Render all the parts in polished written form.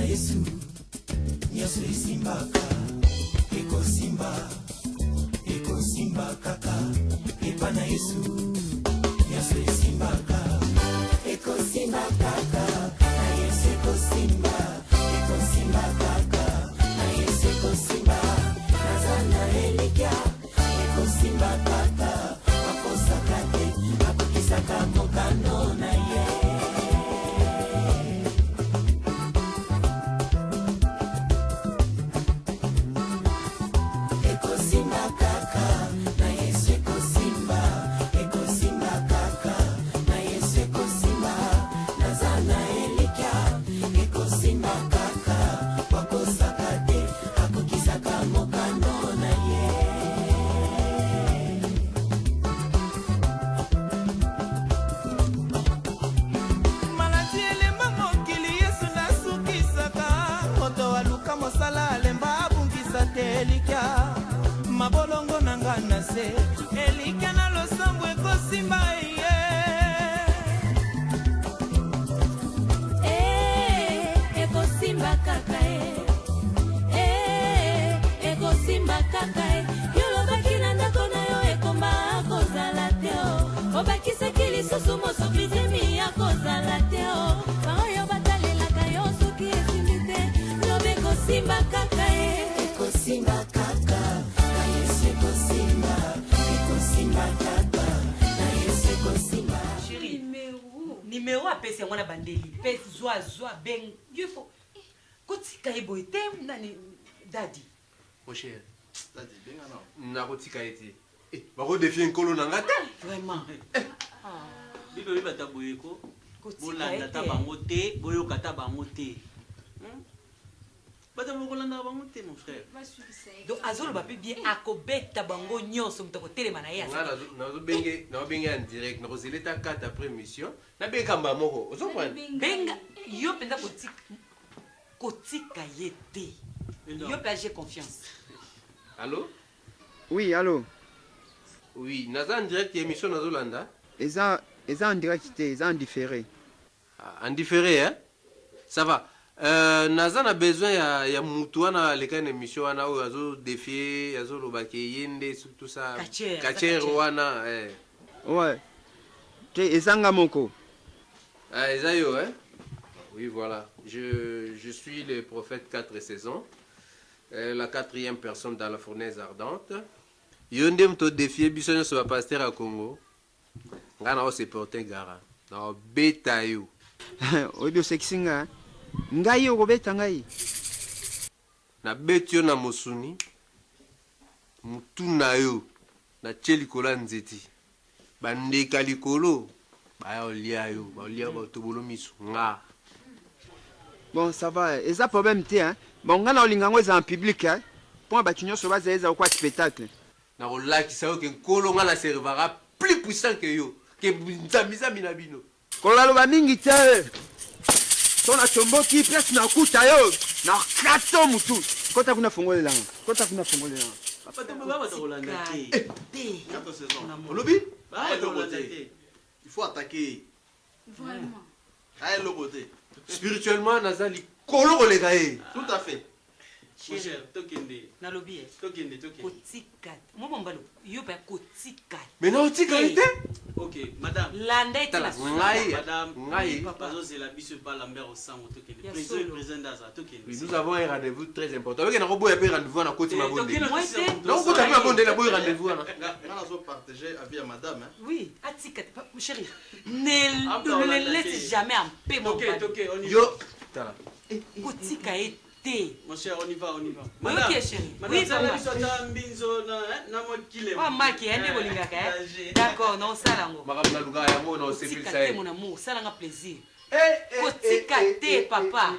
Yesu nyonso esimbaka ekosimba kaka epa na Yesu nyonso esimbaka ekosimba kaka na Yesu ekosimba kaka na Yesu ekosimba nazana elikia ekosimba kaka akosaka te akokisaka mokano na ye. Mabolongo nanga nase elika na losambo ekosimba ye ekosimba kaka ekosimba kaka yolobaki na ndako na yo ekomba kozala te obakisaki lisusu mosokizemi ya kozala te baoyo batalelaka yo soki esimbi te lobe ekosimba kaka ekosimba kaka na Yesu ekosimba kaka na Yesu ekosimba. Chérie, numéro apesi yango na bandeli pesi zwa beng yefo kotika eboite nani dadi mon cher dadi benga na kotika ete bakodefie nkolo na nga te vraiment bilobi bataboyeko bolanda ta bango te boyoka ta bango te batabokolanda bango te mon frère donc azoloba mpe bien akobeta bango nyonso moto akotelema na ye nazobenge en direct nakozela ta 4 après mission nabengamba moko benga yo mpenza kotika ye te yo mpe age confiance. Allô? Oui, allô? Oui, naza en direct émission nazolanda. Eza en direct, eza en différé. En différé, hein? Ça va. Naza na besoin ya mutu wana leka na émission wana oyo azo défier, azo lobake yende tout ça. Kacher wana Ouais. Te ezanga moko. Ah, eza yo, hein? Oui, voilà. Je suis le prophète 4 saisons. La 4e personne dans la fournaise ardente. Yonde mto défier biso nyonso ba pasteur à Congo. Ngana o se porter gara. Na beta yo. Oyo sekisinga. Ngai yo kobeta ngai. Na betio na mosuni. Mutu na yo. Na chelikolo nzeti. Bandeka likolo. Ba olia yo, ba olia ba tobolo misu nga. Bon, ça va. Eza problème te hein. Bon, ngana olingango eza en public hein. Pour batunyo so baza eza kwa spectacle. Na olakisa yo ke nkolo nga na servera plus puissant que yo. Ke nzambiza minabino. Kolalo ba mingi te. Tona tomboki presque na kuta yo. Na kato mutu. Kota kuna fongolela. papa te baba batakolanda te 4 saisons. Olobi? Il faut attaquer. Vraiment. Aïe le côté. Spirituellement, nazali kolo koleka ye. Tout à fait. mon cher tokende nalobi tokende kotika mo bombalo yo pe kotika mais na otika ite ok madame landa ete la ngai bazozela biso pa lambert osango tokende président daza tokende. Nous avons un rendez-vous très important. Avec un robot et un rendez-vous à côté ma bonne. Donc vous avez un bon rendez-vous. On a partagé avec madame. Oui, atika chérie. Ne laisse jamais en paix mon ok on y va. Yo tala. Kotika ete. Mon cher, on y va. Madame, ok, chérie. Oui, papa. Oh, Maki, elle est bolingaka. D'accord, non, ça là. Madame Luga, ya mo, non, c'est plus ça. Mon amour, ça là, plaisir. Kotika te, papa.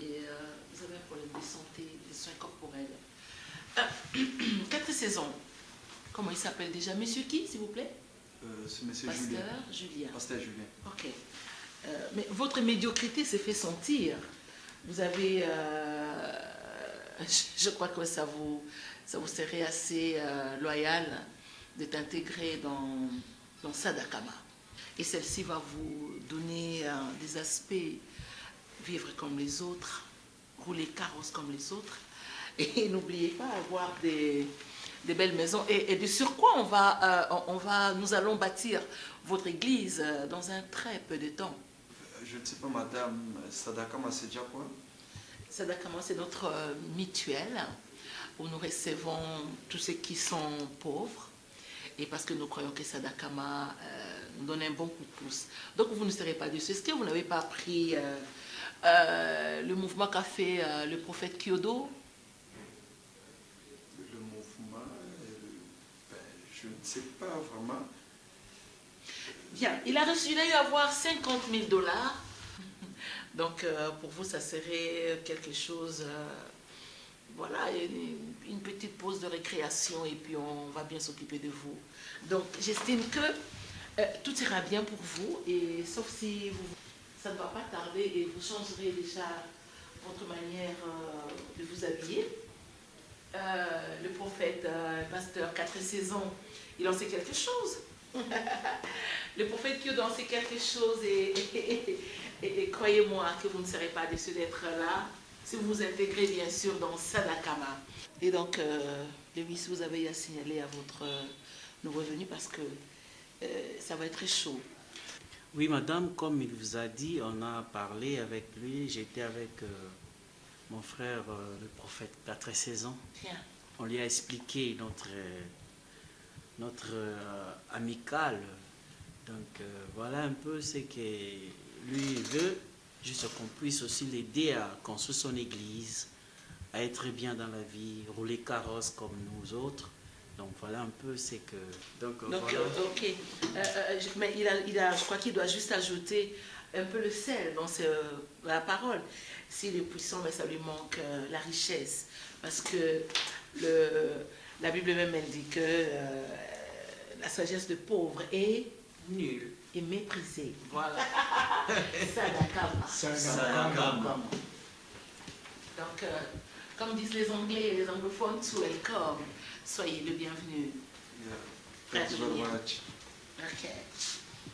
Et vous avez un problème de santé, de soins corporels. 4 saisons. Comment il s'appelle déjà? Monsieur qui, s'il vous plaît? C'est monsieur Pasteur Julien. Pasteur Julien. Ok. Mais votre médiocrité s'est fait sentir. Vous avez... je crois que ça vous serait assez loyal de t'intégrer dans Sadakama. Et celle-ci va vous donner des aspects, vivre comme les autres, rouler carrosse comme les autres. Et n'oubliez pas avoir des belles maisons. Et de sur quoi nous allons bâtir votre église dans un très peu de temps. Je ne sais pas, madame, Sadakama, c'est déjà quoi? Sadakama, c'est notre mutuelle où nous recevons tous ceux qui sont pauvres. Et parce que nous croyons que Sadakama nous donne un bon coup de pouce. Donc vous ne serez pas déçus. Est-ce que vous n'avez pas pris le mouvement qu'a fait le prophète Kyodo? Le mouvement, je ne sais pas vraiment. Bien, il a eu à avoir 50 000 $. Donc pour vous, ça serait quelque chose... voilà, une petite pause de récréation et puis on va bien s'occuper de vous. Donc j'estime que tout ira bien pour vous, et sauf si ça ne va pas tarder et vous changerez déjà votre manière de vous habiller. Le prophète, pasteur 4 saisons, il en sait quelque chose. Le prophète Kyodo en sait quelque chose et croyez-moi que vous ne serez pas déçus d'être là. Si vous vous intégrez bien sûr dans Sadakama. Et donc, Lewis, vous avez à signaler à votre nouveau venu parce que ça va être très chaud. Oui, madame, comme il vous a dit, on a parlé avec lui. J'étais avec mon frère, le prophète 4 saisons. Bien. On lui a expliqué notre amicale. Donc, voilà un peu ce que lui veut. Juste qu'on puisse aussi l'aider à construire son église, à être bien dans la vie, rouler carrosse comme nous autres. Donc voilà un peu ce que... Donc voilà. Ok. Mais je crois qu'il doit juste ajouter un peu le sel dans la parole. S'il est puissant, mais ça lui manque la richesse. Parce que la Bible même elle dit que la sagesse de pauvre est nulle et méprisée. Voilà. Sadakama. Donc, comme disent les Anglais et les anglophones, to welcome. Soyez le bienvenu. Thank you very much. Ok.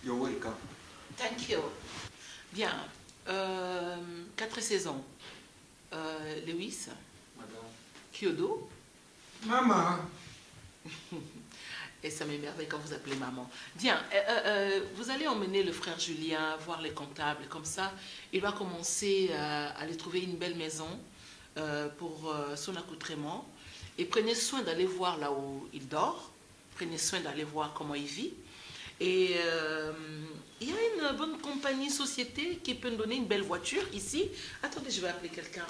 You're welcome. Thank you. Bien. 4 saisons. Lewis. Madame. Kyodo. Maman. Et ça m'émerveille quand vous appelez maman. Bien, vous allez emmener le frère Julien voir les comptables. Comme ça, il va commencer à aller trouver une belle maison pour son accoutrement. Et prenez soin d'aller voir là où il dort. Prenez soin d'aller voir comment il vit. Et il y a une bonne compagnie, société qui peut nous donner une belle voiture ici. Attendez, je vais appeler quelqu'un.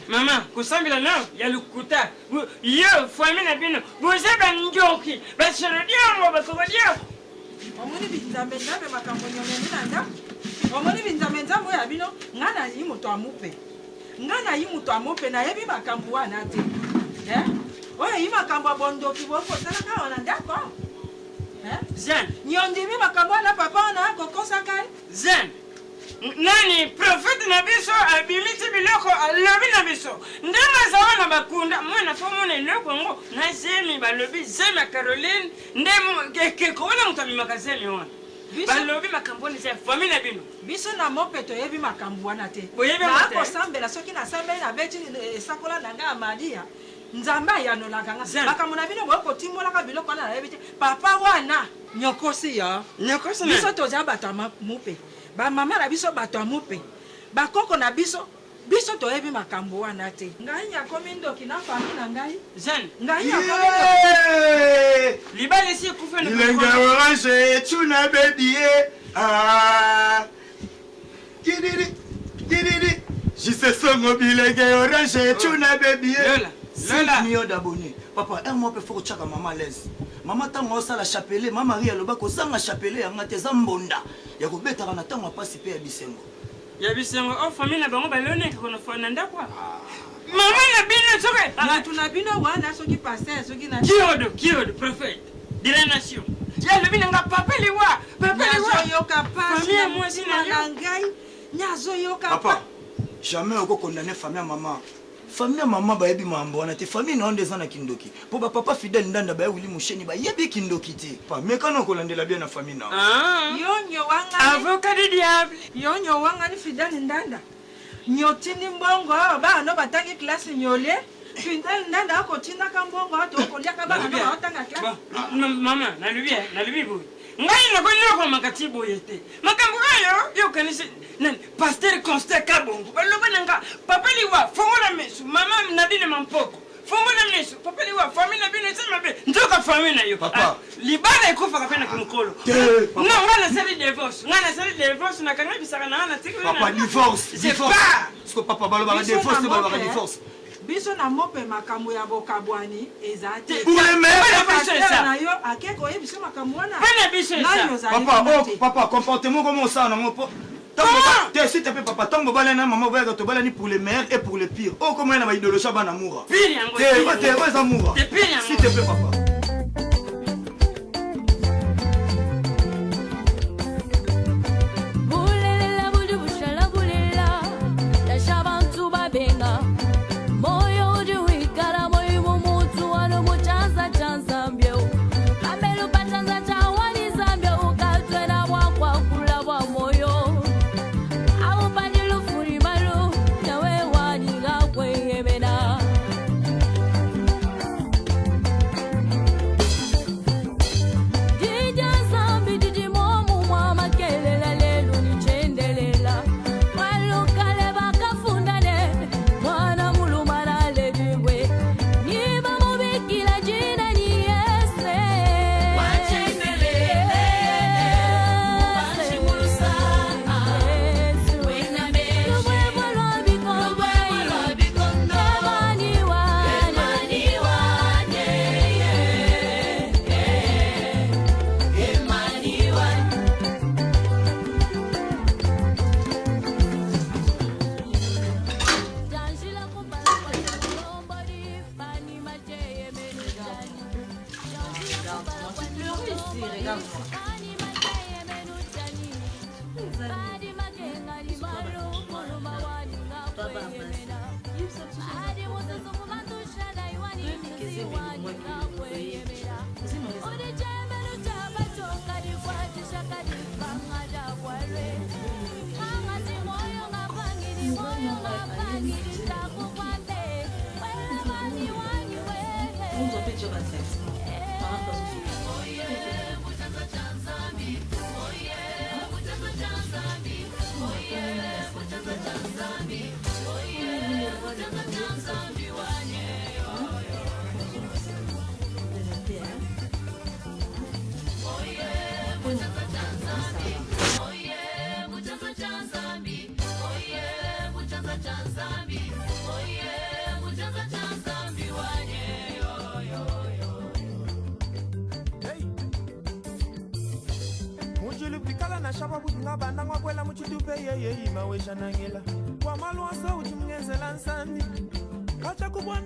Maman, kusambila nao ya lukuta. Yo, famille na bino. Boze banjoki. Bashirodio bakobadio. Omoni binzambe nzabe makambo nyonene nanda. Omoni binzambe nzambo ya bino ngana yi muto amupe. Ngana yi muto amupe na yebi makambo wana te. Oye yi makambo bondoki boko sala ka wana ndako. Zen, nyondimi makambo na papa na kokosa kai. Zen. Nani prophète na biso abimiti biloko alobi na biso ndema zawa na bakunda mwana fo mona eloko ngo na zemi balobi zemi Caroline ndemo ke kona mutami makazemi wana balobi makambo ni za famille na bino biso na mopeto yebi makambo wana te na ko sambela soki na sambela na beti sakola nanga amadia nzamba yanolaka nga makambo na bino boko timolaka biloko na yebi te papa wana nyokosi ya nyokosi biso toza batama mupe ba mama na biso bato amupe ba koko na biso toyebi makambo wana te ngai nyakomi ndoki na fami na ngai Jeanne ngai nyakomi libali si kufa na Ilenge orange tuna baby kididi jise songo bilenge orange tuna baby 5 millions d'abonnés. Papa, un mois peut faire chaka maman à l'aise. Maman tango ça la chapelet, maman Marie aloba ko sanga chapelet yanga te zambonda. Ya ko betaka na tango pasi pe ya bisengo. Ya bisengo o famille na bango balone ko na fona ndakwa. Mama na bino soke. Na tunabino wana soki pasteur soki na Kiodo prophète de la nation. Ya le bino nga papa liwa. Papa liwa yoka pas. Famille moi si na ngai. Nyazo yoka papa. Jamais on condamner famille maman. Famille maman ba yebi mambo wana te famille na ondeza na kindoki. Po ba papa fidèle ndanda ba wili musheni ba yebi kindoki te. Pa mais quand on kolandela bien na famille na. Yonyo wanga. Avocat du diable. Yonyo wanga ni fidèle ndanda. Nyotini mbongo ba no batangi classe nyole. Fidèle ndanda ko tinda ka mbongo to ko liaka ba no otanga classe. Mama na lubi bo. Ngai na kono ko makati boyete. Makambo ayo yo kanisi nan pasteur Constant Kabongo. Baloba nanga papa liwa fongola mesu mama nadine mampoko. Fongola mesu papa liwa famille na bino sema be ndoka famille na yo. Papa libala ikufa kapena kimkolo. No ngana sali divorce na kanga bisaka na ngana tikwe. Papa divorce. C'est pas. Parce que papa baloba divorce te baloba divorce. Biso na mope makambo ya bokabwani ezate. Pour les mères na yo akeko yebiso makambo wana. Bana biso ça. Papa comportement comment ça na mopo. T'es s'il te plaît papa tombe balana maman va te balani pour les meilleurs et pour les pires. Oh comment na ba idéologie bana amour. Pire yango. T'es ouais amour. S'il te plaît papa.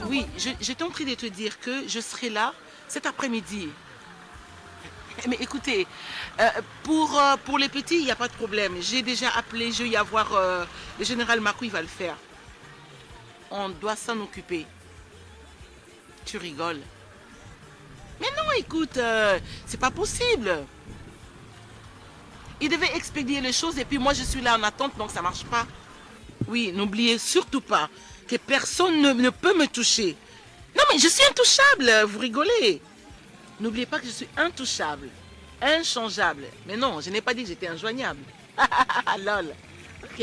Oui, j'étais en train de te dire que je serai là cet après-midi. Mais écoutez, pour les petits, il n'y a pas de problème. J'ai déjà appelé, je vais y avoir le général Macou, il va le faire. On doit s'en occuper. Tu rigoles. Mais non, écoute, c'est pas possible. Il devait expédier les choses et puis moi je suis là en attente, donc ça marche pas. Oui, n'oubliez surtout pas que personne ne peut me toucher. Non mais je suis intouchable, vous rigolez. N'oubliez pas que je suis intouchable, inchangeable. Mais non, je n'ai pas dit que j'étais injoignable. Lol. Ok.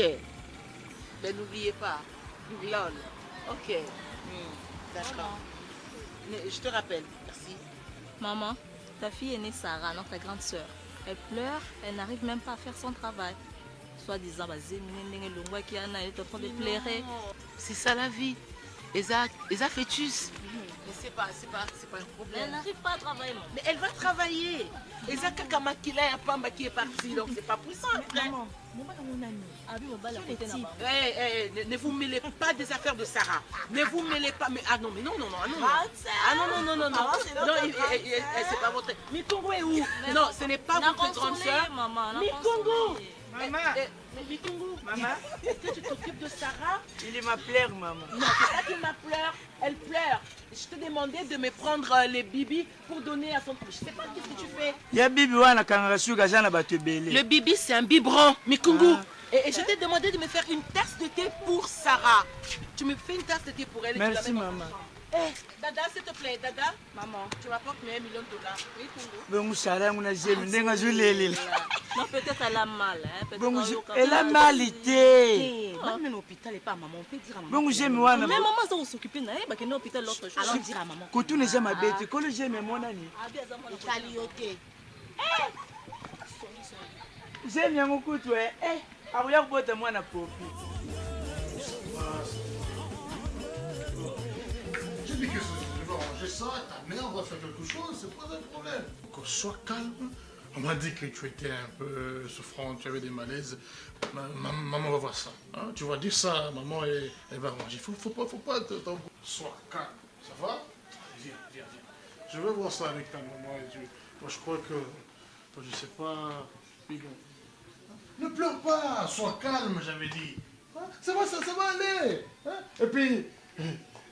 Mais n'oubliez pas. Lol. Ok. D'accord. Je te rappelle. Merci. Maman, ta fille aînée Sarah, notre grande sœur, elle pleure, elle n'arrive même pas à faire son travail. Soit disant, elle est en train de pleurer. C'est ça la vie. Eza fœtus. Mais c'est pas un problème. Elle n'arrive pas à travailler, maman. Mais elle va travailler. Eza kaka makila ya pamba qui est parti, donc c'est pas puissant. Maman, ne vous mêlez pas des affaires de Sarah. Ne vous mêlez pas. Mais non. Non, c'est pas votre. Mikongo est où? Non, ce n'est pas votre grande sœur. Mikongo. Maman. Mikongo. Maman. Est-ce que tu t'occupes de Sarah? Il m'a pleuré, maman. Non, c'est pas qu'il m'a pleuré. Elle pleure. Je te demandais de me prendre les bibis pour donner à son... Je sais pas qu'est-ce que tu fais. Le bibi, c'est un biberon, Mikungu. Et je t'ai demandé de me faire une tasse de thé pour Sarah. Tu me fais une tasse de thé pour elle. Merci, maman. Dada, s'il te plaît, Dada. Maman, tu m'apportes $1 million. Oui, Kungu. Non, peut-être elle a mal. Hein? Elle a mal été. Même à l'hôpital et pas à maman, on peut dire à maman. Bon, j'aime moi. Mais maman, ça va s'occuper. Elle va à l'hôpital l'autre jour. Alors dire à maman. Quand tu n'es jamais bête, quand le j'aime mon ami. J'aime bien mon coup, toi. Ah, oui, on peut moi na popi. J'ai dit que je vais ranger ça, ta mère va faire quelque chose, c'est pas un problème. Sois calme. On m'a dit que tu étais un peu souffrante, tu avais des malaises. Maman va voir ça. Hein? Tu vas dire ça, maman, elle va ranger. Faut pas sois calme. Ça va? Viens. Je vais voir ça avec ta maman. Moi, je crois que... Je sais pas... Ne pleure pas, sois calme, j'avais dit. Hein? Ça va aller. Hein? Et puis,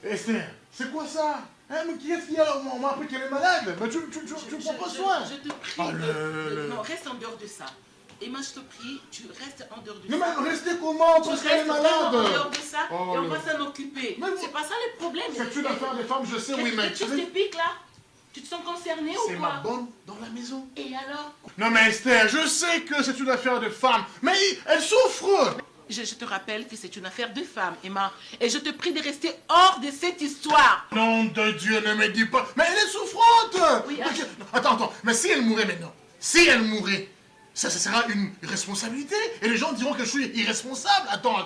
Esther, c'est quoi ça? Hein, mais qu'est-ce qu'il y a? On m'a appris qu'elle est malade. Mais tu prends pas soin. Je te prie. Non, reste en dehors de ça. Et moi, je te prie, tu restes en dehors de ça. Mais rester comment? Parce qu'elle est malade. En dehors de ça, et on va s'en occuper. C'est pas ça le problème. C'est une affaire des femmes, je sais, oui, mais... Tu te piques là? Tu te sens concerné ou quoi? C'est ma bonne dans la maison. Et alors? Non mais Esther, je sais que c'est une affaire de femme, mais elle souffre. Je te rappelle que c'est une affaire de femme, Emma. Et je te prie de rester hors de cette histoire. Nom de Dieu, ne me dis pas. Mais elle est souffrante. Oui, attends. Mais si elle mourait maintenant, ça sera une responsabilité. Et les gens diront que je suis irresponsable. Attends.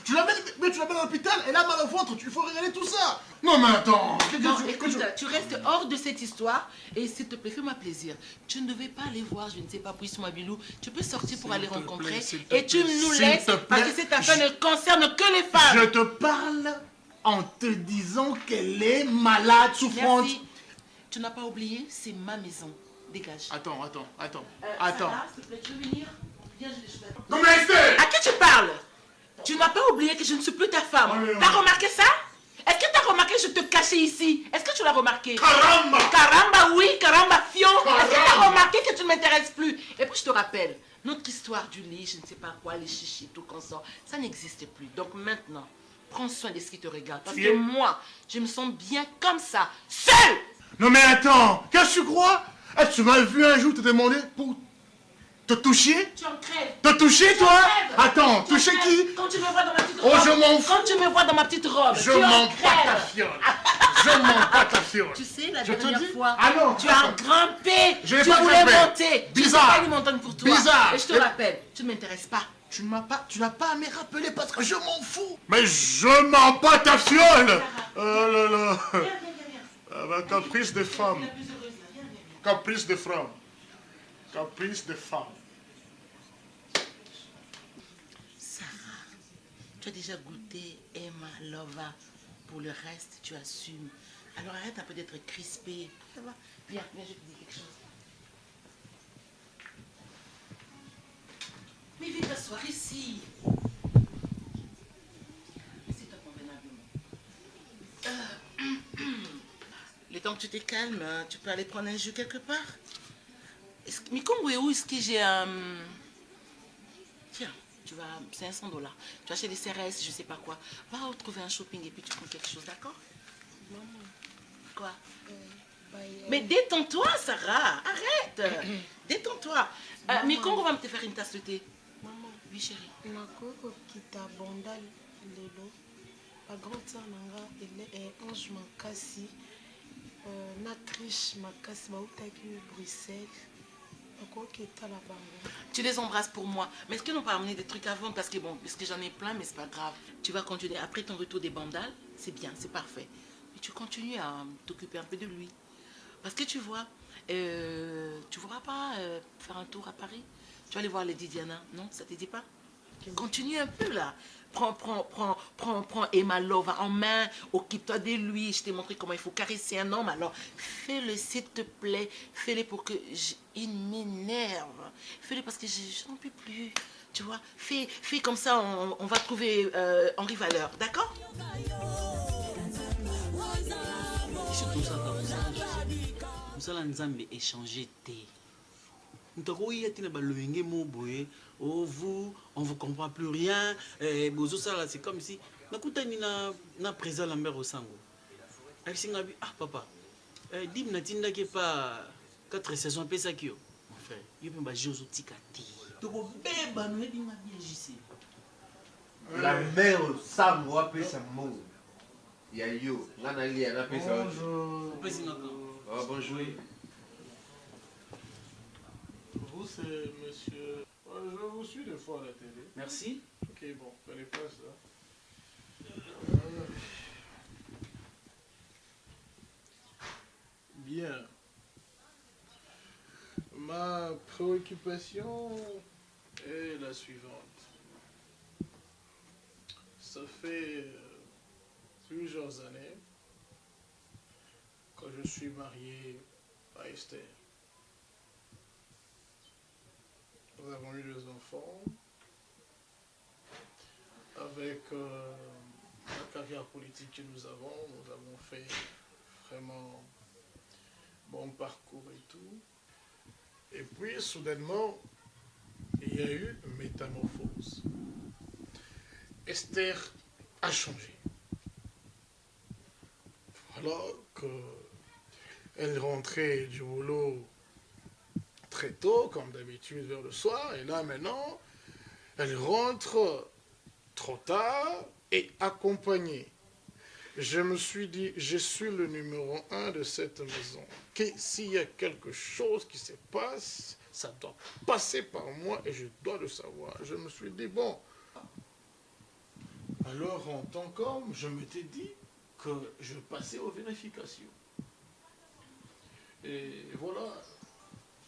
Tu l'amènes à l'hôpital, elle a mal au ventre, il faut regarder tout ça. Non mais attends. Non, écoute, tu restes hors de cette histoire. Et s'il te plaît, fais-moi plaisir. Tu ne devais pas aller voir, je ne sais pas, Puisse-moi Bilou. Tu peux sortir pour aller rencontrer. Et tu nous laisses, parce que cette affaire ne concerne que les femmes. Je te parle en te disant qu'elle est malade, souffrante. Merci. Tu n'as pas oublié, c'est ma maison. Dégage. Attends. Sarah, s'il te plaît, tu veux venir? Viens, je vais. Non mais Esther! À qui tu parles? Tu n'as pas oublié que je ne suis plus ta femme. T'as remarqué ça? Est-ce que t'as remarqué que je te cachais ici? Est-ce que tu l'as remarqué? Caramba, oui, caramba, fion. Est-ce que t'as remarqué que tu ne m'intéresses plus? Et puis je te rappelle, notre histoire du lit, je ne sais pas quoi, les chichis, tout qu'on sort, ça n'existe plus. Donc maintenant, prends soin de ce qui te regarde. Parce que moi, je me sens bien comme ça, seule. Non mais attends, qu'est-ce que tu crois? Tu m'as vu un jour te demander pour te toucher? Tu en crèves. Te toucher, toi? Attends, toucher qui? Quand tu me vois dans ma petite robe. Oh, je m'en fous. Quand tu me vois dans ma petite robe. Je m'en pas ta fiole. Tu sais, la dernière fois, non, tu as grimpé. Tu voulais monter. Bizarre. Je n'ai pas une montagne pour toi. Bizarre. Et je te rappelle, tu ne m'intéresses pas. Tu n'as pas à me rappeler parce que je m'en fous. Mais je m'en bats ta fiole. Oh là là. Viens. Caprice de femme. Caprice de femme. Sarah, tu as déjà goûté Emma Lova. Pour le reste, tu assumes. Alors arrête un peu d'être crispée. Ça va? Viens, je te dis quelque chose. Mais viens t'asseoir ici. Assieds-toi convenablement. Le temps que tu te calmes, tu peux aller prendre un jus quelque part. Mais Congo est où? Est-ce que j'ai un... Tiens, tu vas... $500. Tu achètes des CRS, je sais pas quoi. Va retrouver un shopping et puis tu prends quelque chose, d'accord? Maman. Quoi? Mais détends-toi, Sarah. Arrête. Détends-toi. Mais Congo va me te faire une tasse de thé. Maman. Oui, chérie. Nakoko kita bonda lelo. La grande sœur nanga elle est Ange Makasi. Natriche Makasi bautaki Bruxelles. Tu les embrasses pour moi. Mais est-ce qu'ils n'ont pas amené des trucs avant? Parce que bon, parce que j'en ai plein, mais c'est pas grave. Tu vas continuer. Après ton retour des bandales, c'est bien, c'est parfait. Mais tu continues à t'occuper un peu de lui. Parce que tu vois, tu voudras pas faire un tour à Paris? Tu vas aller voir Lady Diana, non? Ça te dit pas? Continue un peu là. Prends Emma Love en main, occupe-toi de lui. Je t'ai montré comment il faut caresser un homme. Alors fais-le s'il te plaît. Fais-le pour que il m'énerve. Fais-le parce que je n'en peux plus. Tu vois, fais comme ça, on va trouver Henri Valeur. D'accord? Surtout ça, nous allons nous échanger thé. Oh, vous, on ne vous comprend plus rien. C'est comme si. Na présent Lambert au sango. Ah, papa. Dim na tinda ke pas 4 saisons pesa kio. Mon frère, yo pe ba jozo tikati. Toko beba no edi ma bien jisi. La mère au sango a pesa mo. Ya yo, ngana li ana pesa. Bonjour. Oh, bonjour. Vous, c'est monsieur... Je vous suis des fois à la télé. Merci. Ok, bon, prenez place là. Bien. Ma préoccupation est la suivante. Ça fait plusieurs années que je suis marié à Esther. Nous avons eu 2 enfants. Avec la carrière politique que nous avons fait vraiment bon parcours et tout. Et puis, soudainement, il y a eu une métamorphose. Esther a changé. Alors qu'elle rentrait du boulot très tôt, comme d'habitude, vers le soir, et là, maintenant, elle rentre trop tard et accompagnée. Je me suis dit, je suis le numéro 1 de cette maison. Que s'il y a quelque chose qui se passe, ça doit passer par moi et je dois le savoir. Je me suis dit, bon, alors en tant qu'homme, je m'étais dit que je passais aux vérifications. Et voilà,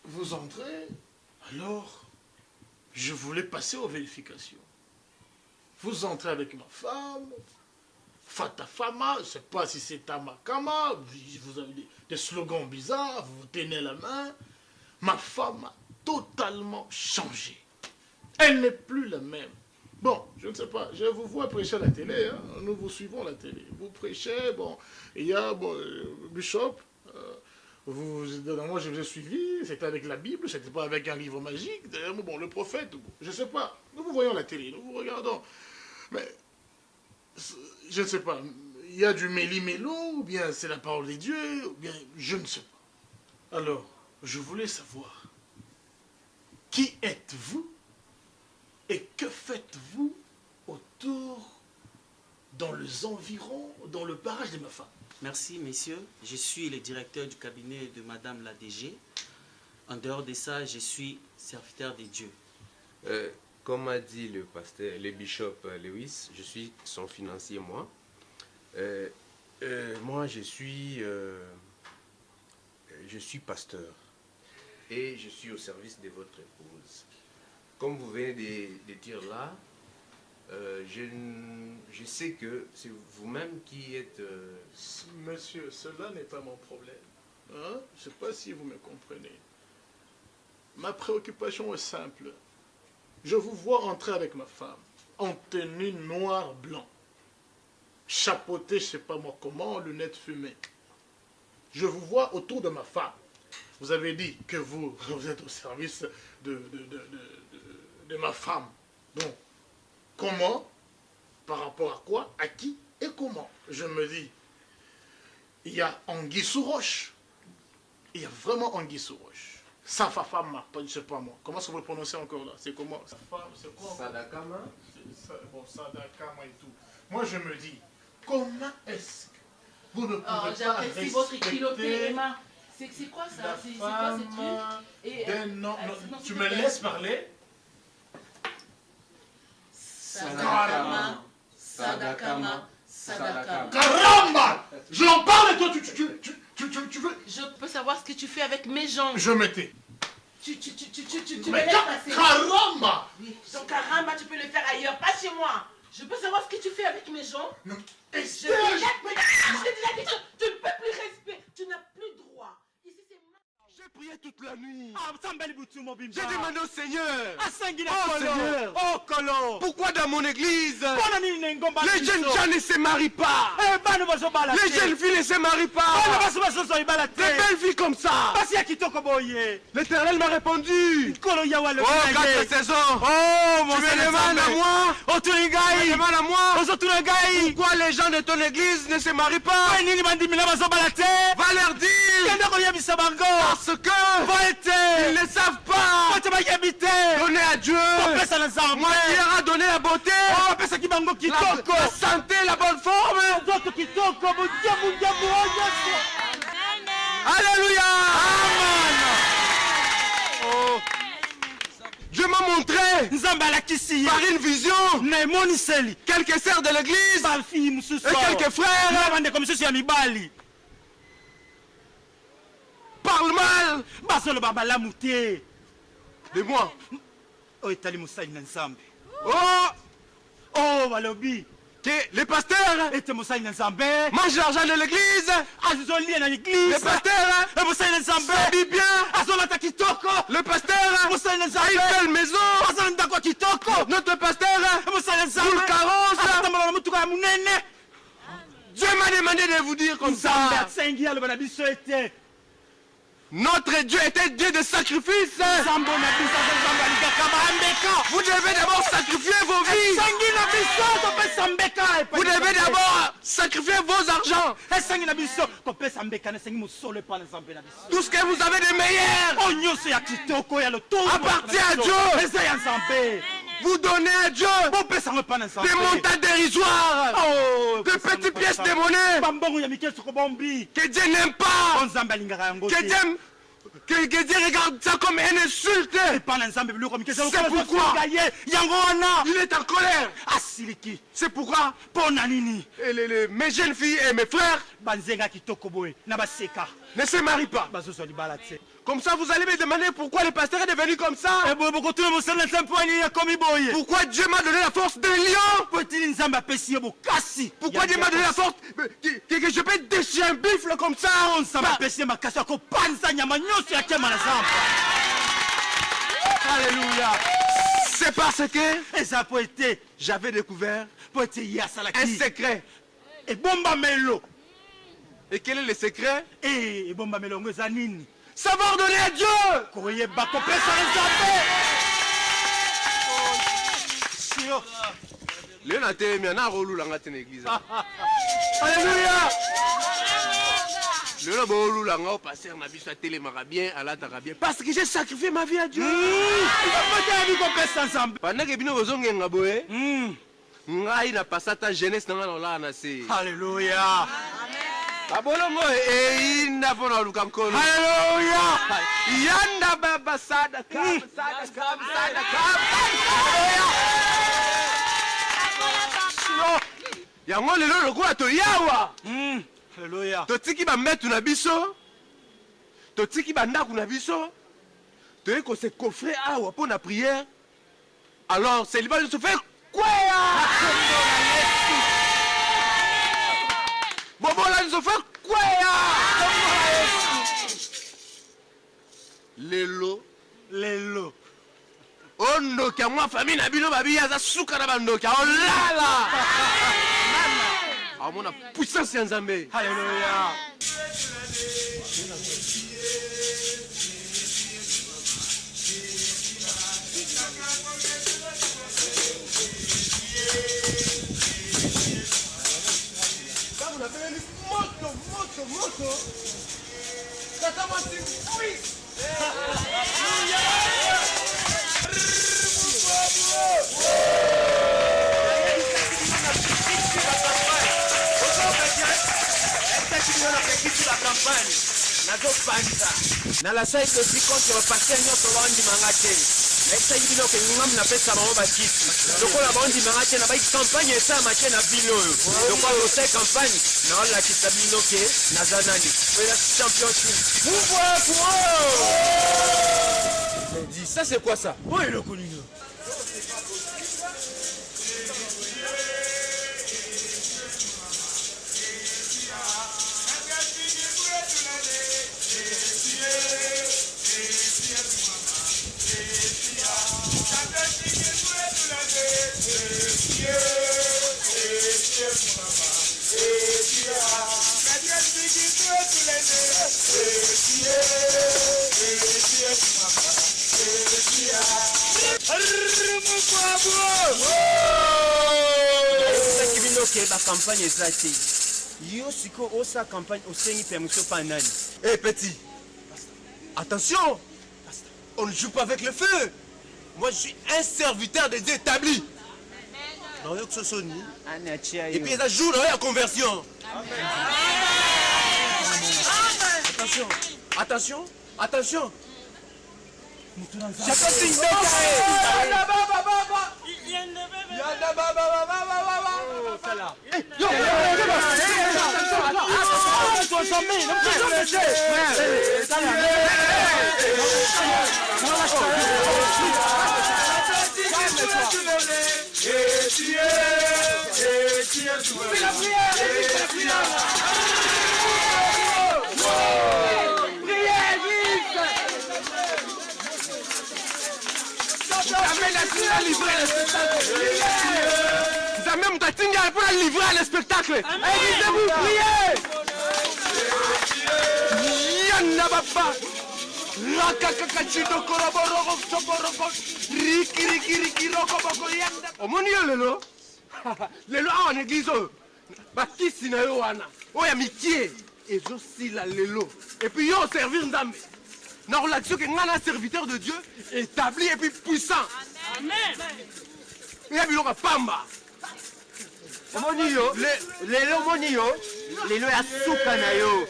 vous entrez, alors je voulais passer aux vérifications. Vous entrez avec ma femme, Fata Fama, je ne sais pas si c'est Tamakama, vous avez des slogans bizarres, vous vous tenez la main. Ma femme a totalement changé. Elle n'est plus la même. Bon, je ne sais pas, je vous vois prêcher à la télé, hein. Nous vous suivons à la télé. Vous prêchez, bon, il y a Bishop, moi je vous ai suivi, c'était avec la Bible, c'était pas avec un livre magique, bon, le prophète, je ne sais pas, nous vous voyons à la télé, nous vous regardons, mais je ne sais pas, il y a du méli-mélo, ou bien c'est la parole des dieux, ou bien je ne sais pas. Alors, je voulais savoir, qui êtes-vous et que faites-vous autour, dans les environs, dans le barrage de ma femme? Merci, messieurs. Je suis le directeur du cabinet de Madame la DG. En dehors de ça, je suis serviteur de Dieu. Comme a dit le pasteur, le bishop Lewis, je suis son financier, moi. Moi, je suis pasteur et je suis au service de votre épouse. Comme vous venez de dire là, je sais que c'est vous-même qui êtes... Monsieur, cela n'est pas mon problème. Hein? Je ne sais pas si vous me comprenez. Ma préoccupation est simple. Je vous vois entrer avec ma femme, en tenue noir-blanc, chapeauté, je ne sais pas moi comment, lunettes fumées. Je vous vois autour de ma femme. Vous avez dit que vous êtes au service de ma femme. Donc, comment? Par rapport à quoi? À qui? Et comment? Je me dis, il y a anguille sous roche. Il y a vraiment anguille sous roche. Safa femme, je ne sais pas moi. Comment est-ce que vous le prononcez encore là? C'est comment? Sa femme, c'est quoi? Sadakama. Bon, Sadakama et tout. Moi, je me dis, comment est-ce que vous ne pouvez pas j'apprécie votre équilopé, Emma. C'est quoi ça? C'est quoi ces trucs? Non, tu me laisses parler? Sadakama, Sadakama, Sadaka. Caramba! Je l'en parle et toi, tu veux... Je peux savoir ce que tu fais avec mes gens. Je me tais. Tu Mais me laisses passer. caramba! Oui, ton caramba, tu peux le faire ailleurs, pas chez moi. Je peux savoir ce que tu fais avec mes gens. Non. Je t'ai déjà dit que tu ne peux plus respirer. Tu n'as plus droit. Ici, c'est moi. J'ai prié toute la nuit. J'ai demandé au Seigneur. Oh Seigneur. Oh Kolo. Pourquoi dans mon église, les les jeunes gens ne se marient pas? Les jeunes filles ne se marient pas. Des belles filles comme ça. L'Éternel m'a répondu. Oh, 4 saisons. Oh, mon Tu me demandes à moi. Tu me demandes à moi. Pourquoi les gens de ton église ne se marient pas? Va leur dire. Parce que ils ne savent pas donner à Dieu. Moi, Dieu a donné la beauté, la santé, la bonne forme. Alléluia. Oh. Dieu m'a montré par une vision quelques sœurs de l'église et quelques frères parlent mal de moi. Oh, balobi. Que les pasteurs mangent l'argent de l'église. Les pasteurs s'habillent bien. Le pasteur a une belle maison. Notre pasteur roule carrosse. Dieu m'a demandé de vous dire comme ça. Notre Dieu était Dieu de sacrifice. Vous devez d'abord sacrifier vos vies. Vous devez d'abord sacrifier vos argents. Tout ce que vous avez de meilleur appartient à Dieu. Vous donnez à Dieu des montants dérisoires, de petites pièces de monnaie que Dieu n'aime pas, que Dieu regarde ça comme une insulte. C'est pourquoi il est en colère. C'est pourquoi mes jeunes filles et mes frères ne se marient pas. Comme ça, vous allez me demander pourquoi le pasteur est devenu comme ça. Pourquoi Dieu m'a donné la force de lion. Pourquoi Dieu m'a donné la force que je peux déchirer un buffle comme ça. Alléluia. C'est parce que j'avais découvert un secret. Et quel est le secret? Savoir donner à Dieu. Alléluia. Parce que j'ai sacrifié ma vie à Dieu. Pendant que bino bozongenga boye, ngai na pasata jeunesse na ngala na se. Alléluia. Abolongo inda pona lukankolo. Alléluia. Yanda baba sadaka. Yango lelo lokola to yawa. Alléluia. Totiki ba metu na biso. Totiki ba ndaku na biso. Toye ko se coffrer awa pour la prière. Alors c'est liba se fait quoi? Bobo là nous fait quoi? Lelo. Ondo kia mwa famille na bino babi ya za suka na bando kia olala. Ah mon puissance ya Nzambe. Alléluia. Moto. Kata mati quiz. Na la site de Piconte va passer nyonso wandi manga te. ekisangi bino ke ngam napesa bango bakisi lokola baondimaka te na bacampagne esama te na bino oyo lokola osai campagne naolakisa bino ke naza nani oyo champion team dis ça c'est quoi ça oyo eloko nini esaki bino ke bacampagne eza te yo siko osa campagne osengi permission pa nani Eh petit, attention, on ne joue pas avec le feu. Moi je suis un serviteur des établis. Non, yo que ce ni. Et puis ça joue dans la conversion. attention attention attention Chacun signe de Jamais vous t'attendez pour livrer le spectacle. Aidez-vous, priez. Yana baba. Rakakakachino koroboro soboroko. Riki roko boko yanda. Omoni lelo. Lelo en église. Bakisi na yo wana. Oya mikie. Ezo sila lelo. Et puis yo servir ndambe. Na relation que ngana serviteur de Dieu établi et puis puissant. Amen. Ya biloko pamba. Omoni yo, lelo omoni yo, lelo ya suka na yo.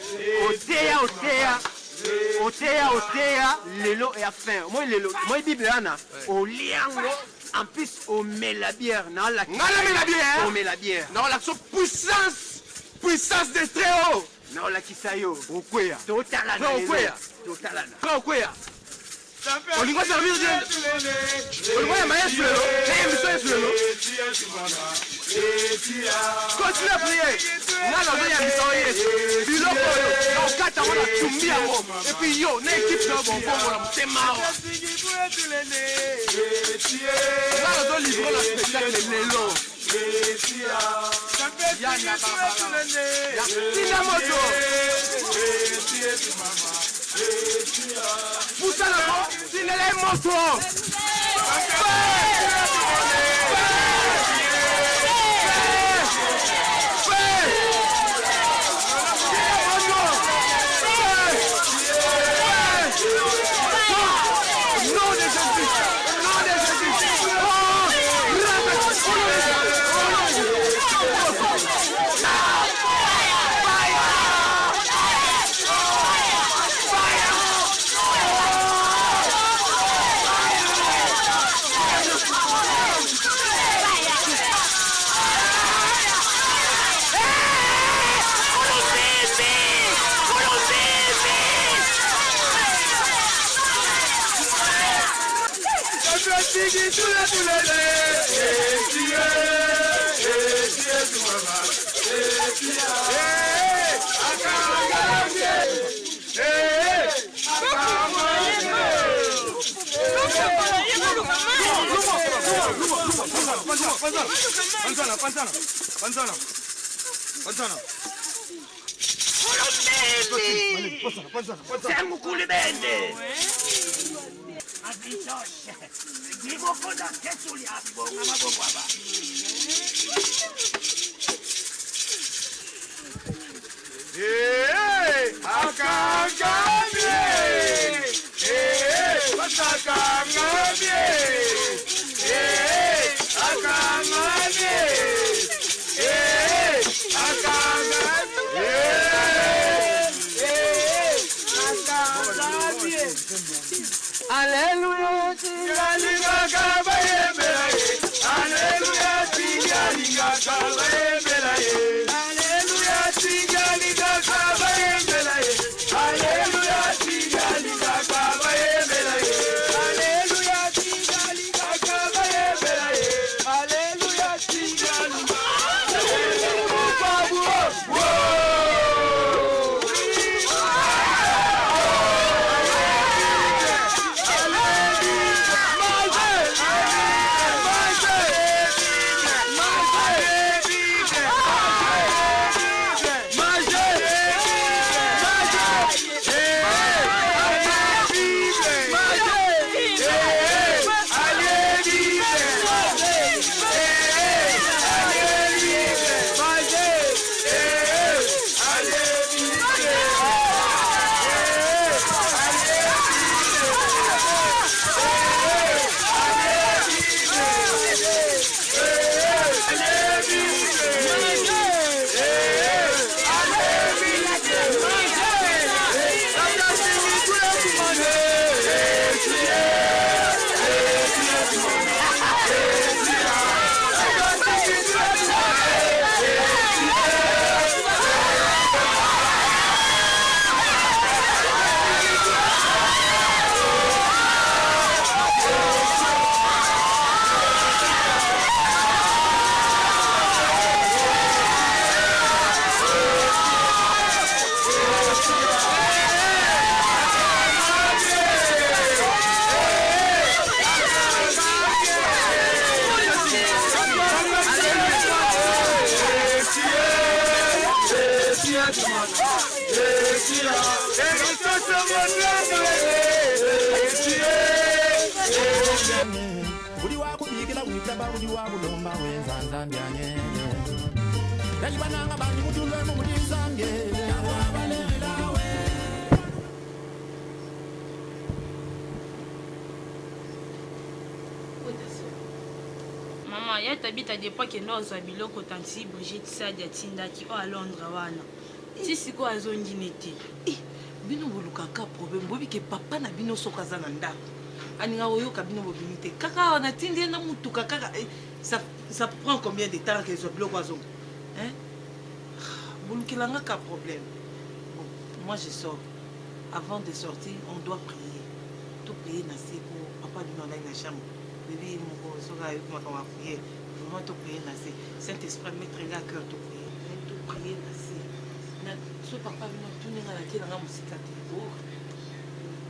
Oteya, lelo ya fin. Moi lelo, moi Bible ana, o liango, en plus o met la bière, na la. Ngala met la bière. O met la bière. Na l'action puissance des très hauts. Na la kisayo. Okweya. Totalana. Okweya. Olingo servir Dieu. Olingo ya maestro lelo. Continue à prier. Nana ozo ya miso Yesu. Biloko oyo. Na okata wana tumbi yango. Et puis yo, na équipe na bongo na motema awa. Nana ozo livrer le spectacle lelo. Yana baba. Tina moto. Poussa la main, s'il est moto. Alléluia, Uli wakubikila witaba uli wakulomba wenzanzambyanye yayibananga bani mutulwemu mulinzambye yawabalelawe. Maman, ya tabita depuis que nous avons biloko tanti Brigitte Sadia tindaki o à Londres wana. Si siko azongi neti. Bino bolukaka problème bobi ke papa na bino soka za na ndako. Aninga oyoka bino bobimite. Kaka na tindi na mutuka kaka ça prend combien de temps que zo biloko azongi? Hein? Bolukilanga ka problème. Bon, moi je sors. Avant de sortir, on doit prier. Tout prier na siko papa bino na na chambre. Bébé mon soka yo ma prier. Vraiment tout prier na c'est Saint-Esprit mettre à cœur tout prier. Tout prier na c'est na so papa bino tuninga na kina musika te o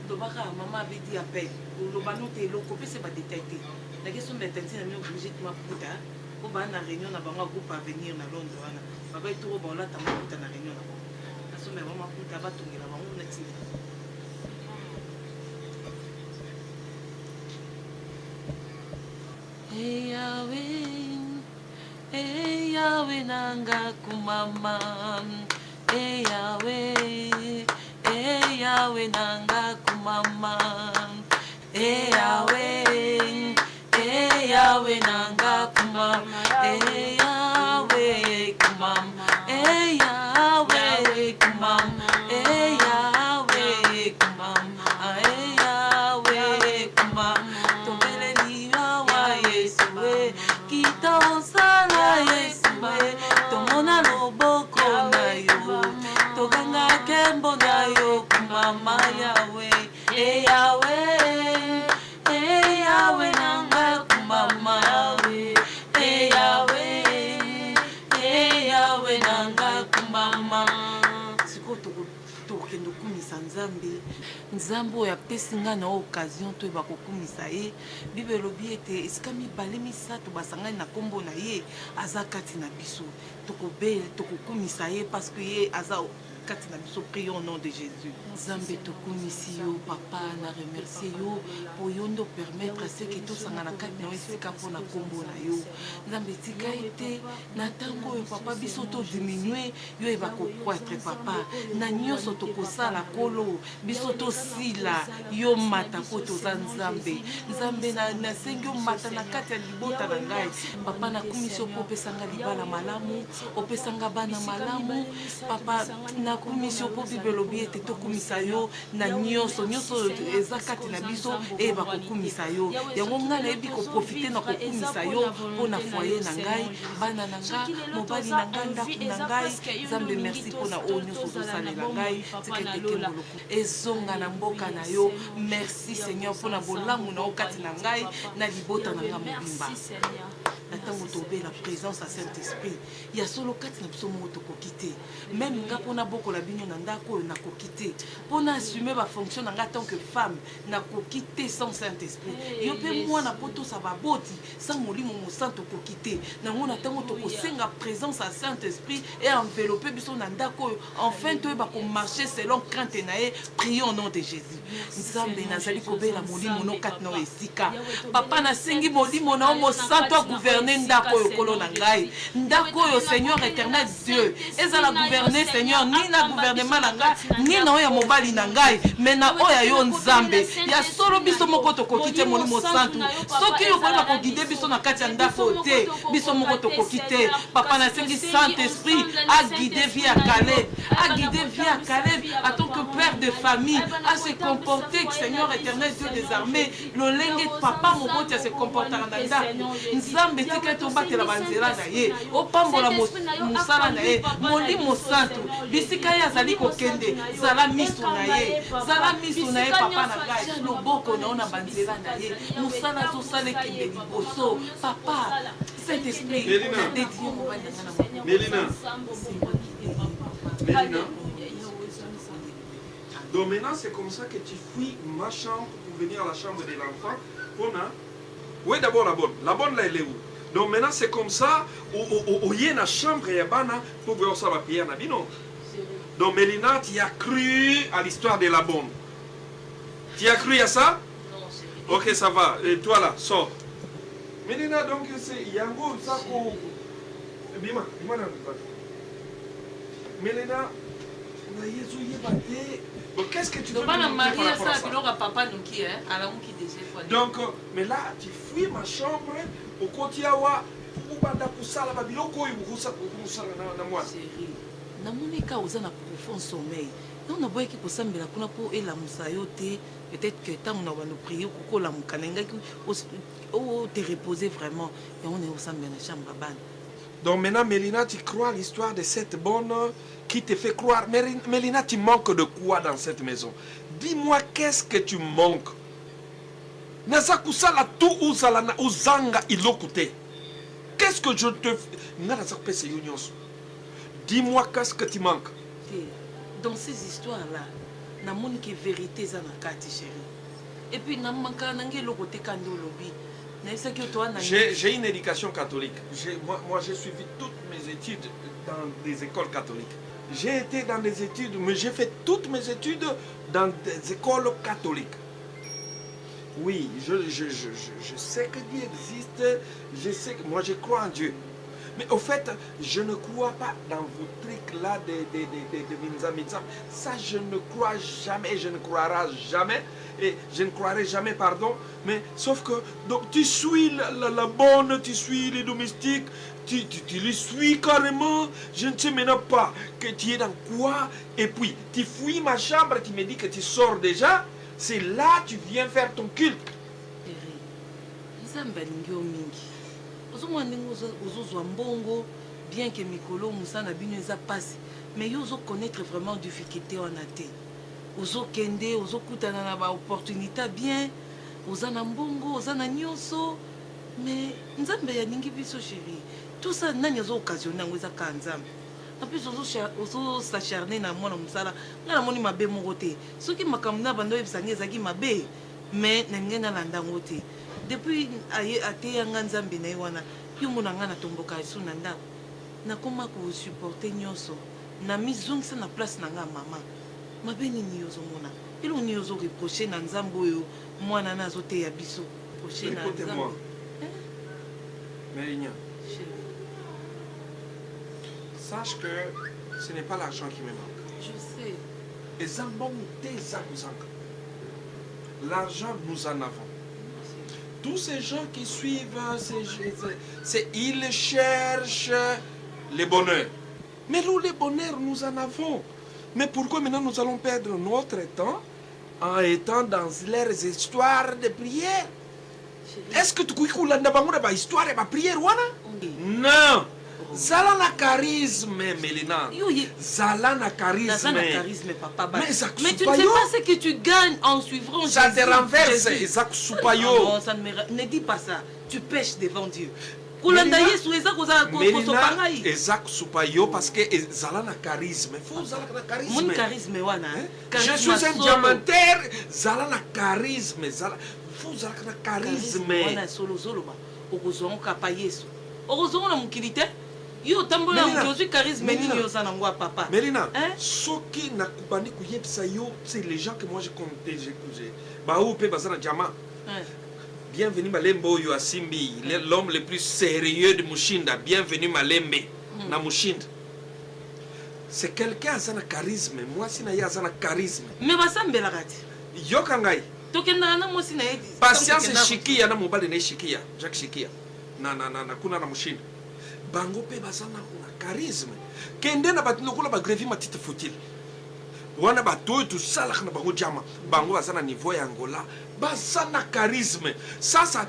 dobaka mama avait dit appel lo banote lo kopese ba détaillé na question de tenti na mino Brigitte ma puta o ba na réunion na bango groupe à venir na Londres wana baba to ba la tama puta na réunion na bango na so me mama puta ba tongela bango na ti Hey Yahweh nanga kumama. Hey Yahweh nanga kumama. Hey Yahweh nanga kumama. Hey Yahweh kumama. Hey Yahweh kumama. Hey Yahweh kumama. Hey Yahweh kumama. Tobele niwa wa Yesu we. Kitosala Yesu we. Tomona loboko na yo. Toganga kembo na yo kumama Yahweh. Hey Yahweh. Hey Yahweh nanga kumama Yahweh. Hey Yahweh. Hey Yahweh nanga kumama. Siko tokendo kumisa Nzambe. Nzambe oyo apesi nga na occasion to bakokumisa ye. Bible elobi ete esika mibale misato basangani na kombo na ye aza kati na biso. Tokobele tokokumisa ye parce que ye aza kati na biso. Prions au nom de Jésus. Nzambe tokumisi yo papa na remercier yo pour yo ndo permettre ce que tout sangana kati na esika pona kombo na yo. Nzambe tika ete na tango yo papa biso to diminuer yo eba ko croître papa na nyonso tokosala kolo biso to sila yo mata po toza Nzambe. Nzambe na sengi yo mata na kati ya libota na ngai papa na kumisi po pesanga libala malamu opesanga bana malamu papa na kumisi po Bible lobi ete tokumisa yo na nyonso eza kati na biso eba kokumisa yo yango nga nayebi koprofite na kokumisa yo mpo na foyer na ngai bana na nga mobali na ngai ndako na ngai. Nzambe merci mpo na oyo nyonso ozosalela ngai tika ete kembolo ezonga na mboka na yo. Merci Seigneur mpo na bolamu na yo kati na ngai na libota na nga mobimba. Na ntango tobela présence ya Saint-Esprit ya solo kati na biso moko tokoki te même nga mpona bokola bino na ndako oyo nakoki te mpona assume bafonction na nga tant que femme nakoki te sans Saint-Esprit. Yo mpe mwana mpo tosa baboti sans molimo mosantu tokoki te nango na ntango tokosenga présence ya Saint-Esprit e enveloppe biso na ndako oyo enfin toyeba komarche selon crainte na ye. Prions au nom de Jésus. Nzambe nazali kobela molimo no kati na oyo esika papa nasengi molimo na yo mosantu agouverner ndako oyo kolo na ngai ndako oyo Seigneur éternel Dieu ezala gouverner Seigneur ni na gouvernement na ngai ni na oyo ya mobali na ngai mais na oyo ya yo Nzambe ya solo biso moko tokoki te molimo santu soki yo koyeba koguide biso na kati ya ndako te biso moko tokoki te papa nasengi Saint-Esprit aguide vie à Caleb en tant que père de famille à se comporter Seigneur éternel Dieu des armées lolenge papa moboti à se comporter na ndako Nzambe tika tobatela banzela na ye opambola mosala na ye molimo santu bisika ye azali kokende zala miso na ye papa na ngai loboko na yo na banzela na ye mosala azosala ekende liboso papa Saint-Esprit Mélina. Donc maintenant c'est comme ça que tu fuis ma chambre pour venir à la chambre de l'enfant. Oui d'abord la bonne là elle est où? Donc maintenant c'est comme ça où il y a une chambre et bana pour voir ça la prière na bino. Donc Mélina, tu as cru à l'histoire de la bombe. Tu as cru à ça? Non, c'est Ok, ça va. Et toi là, sors. Mélina, donc c'est Yango, ça qu'on... Bima, Mélina, qu'est-ce que tu veux donc bana nous dire Marie par rapport à ça ça? biloko papa nuki hein ala muki deuxième fois. Donc, mais là, tu fouilles ma chambre, au côté awa, ubanda kusala ba biloko oyo kusala na moi. namoni ka oza na profond sommeil donc naboyaki kosambela kuna mpo elamusa yo te peut-être que ntango na bano prier okokolamuka na engaki te reposer vraiment yango na osambela na chambre ya bana. Donc maintenant, Mélina, tu crois l'histoire de cette bonne qui te fait croire. Mélina, tu manques de quoi dans cette maison? Dis-moi, qu'est-ce que tu manques? Nazakusala tout uzanga ilokute. Qu'est-ce que je te fais? Dis-moi, qu'est-ce que tu manques? Dans ces histoires-là, na moni que vérité za na kati chérie. Et puis na manka nange lokote kando lobi. J'ai une éducation catholique. Moi, j'ai suivi toutes mes études dans des écoles catholiques. J'ai été dans des études, mais j'ai fait toutes mes études dans des écoles catholiques. Oui, je sais que Dieu existe. Je sais que moi, je crois en Dieu. Mais au fait, je ne crois pas dans vos trucs là de Minzam. Ça, je ne crois jamais, je ne croirai jamais. Et je ne croirai jamais, pardon. Mais sauf que donc, tu suis la bonne, tu suis les domestiques, tu les suis carrément. Je ne sais maintenant pas que tu es dans quoi. Et puis, tu fouilles ma chambre, tu me dis que tu sors déjà. C'est là que tu viens faire ton culte. Bien que Mikolo Moussa n'a pas mais ils ont connaître vraiment difficulté en athée. Ozo kende, ozo kutana na ba opportunité bien, oza na mbongo, oza na nyonso, mais nzambe ya ningi biso chérie. Tout ça nani ozo occasionner ngoza ka nzambe. En plus ozo s'acharner na mwana musala, na moni mabe moko te. Soki makamuna bando ebisanga ezaki mabe, mais na ngena landa ngote. Depuis ate ya nzambe na wana, yo mona ngana tomboka isu na ndako. Na koma ko supporter nyonso. Na mizongisa na place na nga mama. Mabeni ni yozomona. Ilo ni yozo reprocher na nzambe oyo mwana na zote ya biso. Reprocher na nzambe. Écoutez-moi. Mélina. Sache que ce n'est pas l'argent qui me manque. Je sais. Et zambon des akuzanga. L'argent, nous en avons. Tous ces gens qui suivent, ils cherchent le bonheur. Mais nous, le bonheur, nous en avons. Mais pourquoi maintenant nous allons perdre notre temps en étant dans leurs histoires de prière? Est-ce que tu crois que tu histoire de prière? Non! Zalana charisme, Mélina. Zalana charisme. Papa. Mais tu ne sais pas ce que tu gagnes en suivant Jésus. Ça te renverse, Isaac Soupayo. Non, ça ne dis pas ça. Tu pêches devant Dieu. Mélina, Isaac Soupayo parce que Zalana charisme. Il faut Zalana charisme. Mon charisme, je suis un diamantaire. Zalana charisme. Il faut Zalana charisme. Yo tambola mtozi charisme nini yo sana ngwa papa. Mélina, soki nakubani kuyebisa yo, c'est les gens que moi je comptais, j'ai ba ou pe bazana diamant. Bienvenue Malembo yo asimbi, l'homme le plus sérieux de Mushinda, bienvenue Malembe na Mushinda. C'est quelqu'un qui a un charisme, moi si na ya un charisme. Mais basambela kati. Yo kangai. Tokenda na mo si na patience shikia na mobali na shikia, Jacques shikia. Na kuna na Mushinda. Bango pe basana na charisme. Kende na batinokola ba grevi matite futile. Wana bato tout ça la na bango diama. Bango basana niveau ya Angola. Basana charisme. Ça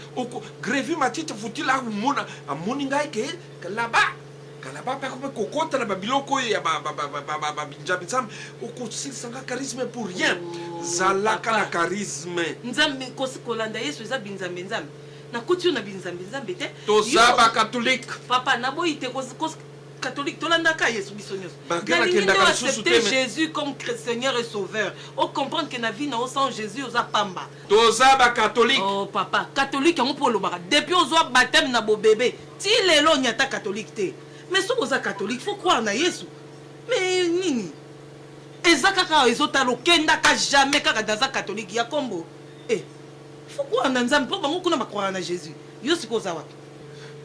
grevi matite futile a mona amoni ngai ke kalaba pa ko kokota na babiloko ya ba binjabi sam okosisanga charisme pour rien. Zalaka na charisme. Nzambe kolanda Yesu za binzambe nzambe. Na kuti na binzambe nzambe te. Tozaba catholique. Papa na boyi te catholique tolanda ka Yesu bisonyo. Accepter Jésus comme Seigneur et Sauveur. On comprendre que na vie na sans Jésus oza pamba. Tozaba catholique. Oh papa, catholique on polo baka. Depuis ozo baptême na bo bébé. Ti lelo nyata catholique te. Mais si oza catholique, faut croire na Yesu. Mais nini? eza kaka ezotala okendaka jamais kaka dans un catholique ya kombo faut quoi na nzambe mpo bango kuna bakwaka na Jésus yo siko oza wapi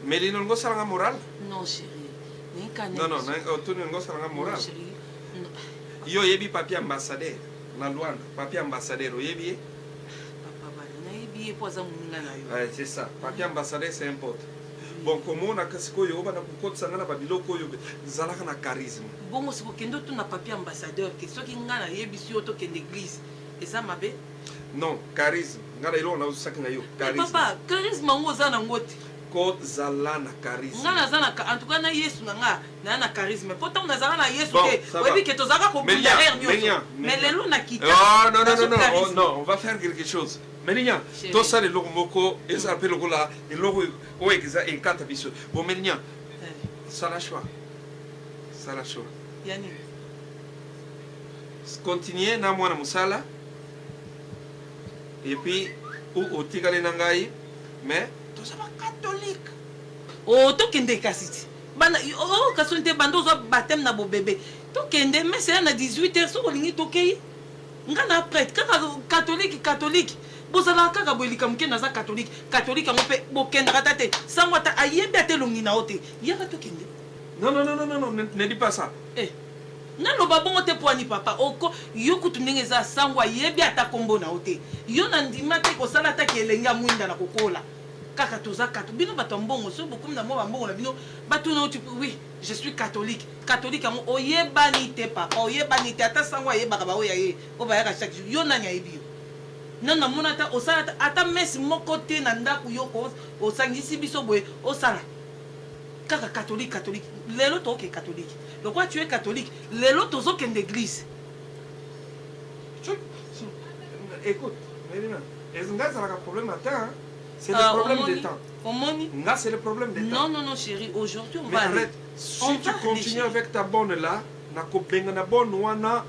mais linongo salanga moral non chérie non otunongo salanga moral yo yebi papier ambassadeur na Luanda papier ambassadeur oyebi ye c'est ça papier ambassadeur c'est un pote bon komona kasikoyo oba na kokotisa ngana babiloko oyo zalaka na charisme bongo siko kendo tu na papier ambassadeur ke soki ngana yebisi yo to kende église eza mabe non charisme ngana ilo na usaki na yo charisme papa charisme ngo za na ngote ko zala na charisme ngana za na en tout cas na Yesu nga na charisme pourtant na zala na Yesu ke webi ke to zaka ko bunda derrière nyo mais lelo na kita non on va faire quelque chose Melinia, tout ça les logos moko, ils appellent le là, les logos, ouais, ils ont un quatre biseaux. Bon Melinia, ça la choix, ça la choix. Yani. Continuez na moi na musala, et puis au tigale nangai, mais tout ça va catholique. Oh, to kende kasiti. Bana, oh, kasonte bando zo baptême na bo bébé. To kende, mais c'est à 18h sur lingi tokei. Ngana prêtre, kaka catholique. Bozala kaka boelika muke naza catholique ngo pe bokenda ratate sangwa ta ayebi atelongi na ote yaka to kende non ne dis pas ça na loba bongo te poani papa oko yoku tunenge za sangwa yebi atakombo na ote yo na ndima te ko sala ta kelenga mwinda na kokola kaka toza kato bino bato mbongo so bokum na mo mbongo na bino bato no tu oui je suis catholique ngo oyebani te papa oyebani te ata sangwa yebaka ba oya ye obayaka chaque jour yo nanya yebi non mona ta osala ata mesi moko te na ndako yoko osangisi biso boye osala kaka catholique lelo to ke catholique donc quoi tu es catholique lelo tozo ken d'église écoute Mélina est-ce que ça a un problème à temps c'est le problème de temps là c'est le problème de temps non chérie aujourd'hui on mais va arrête si tu continues avec ta bonne là na ko benga na bonne wana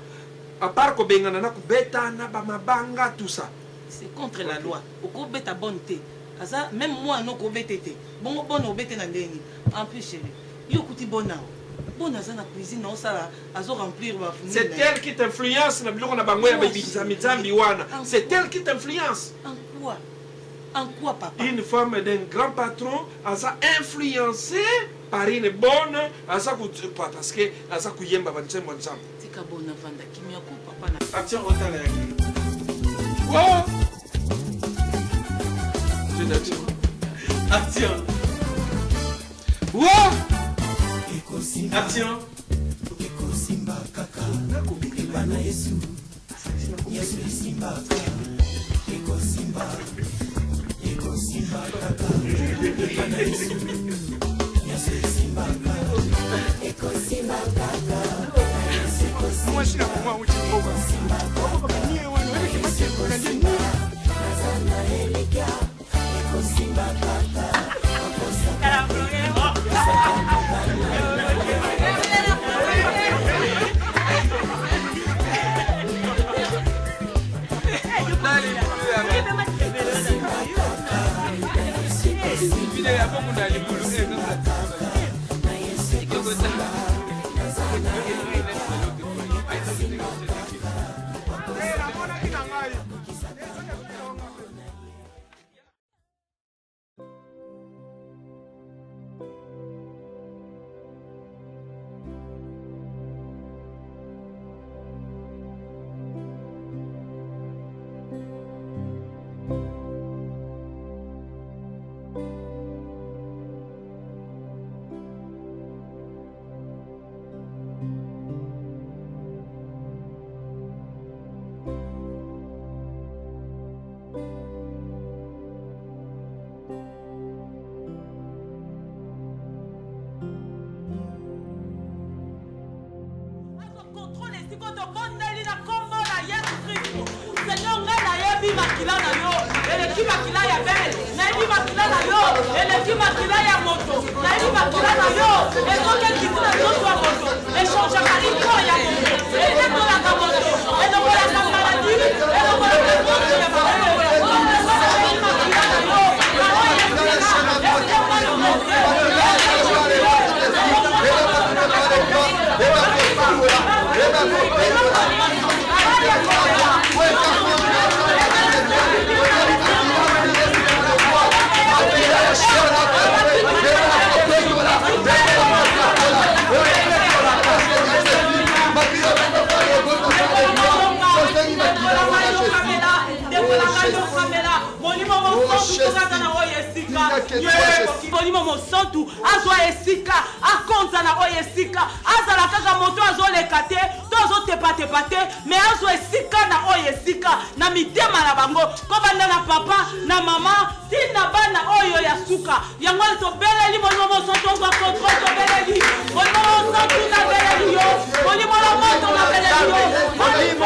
à part ko benga na ko beta na ba mabanga tout ça c'est contre la loi oko beta bonne té asa même moi non ko betete bongo bonne obete na ndeni en plus chérie yo kuti bona za na cuisine non ça azo remplir ba fumée c'est elle qui t'influence na biloko na bango ya bizamizambi wana c'est elle qui t'influence en quoi papa une femme d'un grand patron asa influencée par une bonne asa parce que asa kuyemba ba nsembo nsambo tika bona vanda kimia ko papa na action otala yaki wow action wow action Simba kaka bana Yesu simba eko simba kaka bana Yesu simba kaka eko simba kaka moi je suis là pour moi uchi mboga simba nie wana wewe kimache kukanje ni nazana elika eko simba kaka Eba molimo mosantu azwa esika akonza na oyo esika azala kaka moto azoleka te to azotepatepa te me azwa esika na oyo esika na mitema na bango kobanda na papa na mama tina bana oyo ya suka yango tobeleli molimo mosantu ozwa kontrol tobeleli molimo mosantu nabeleli yo molimo la moto nabeleli yo molimo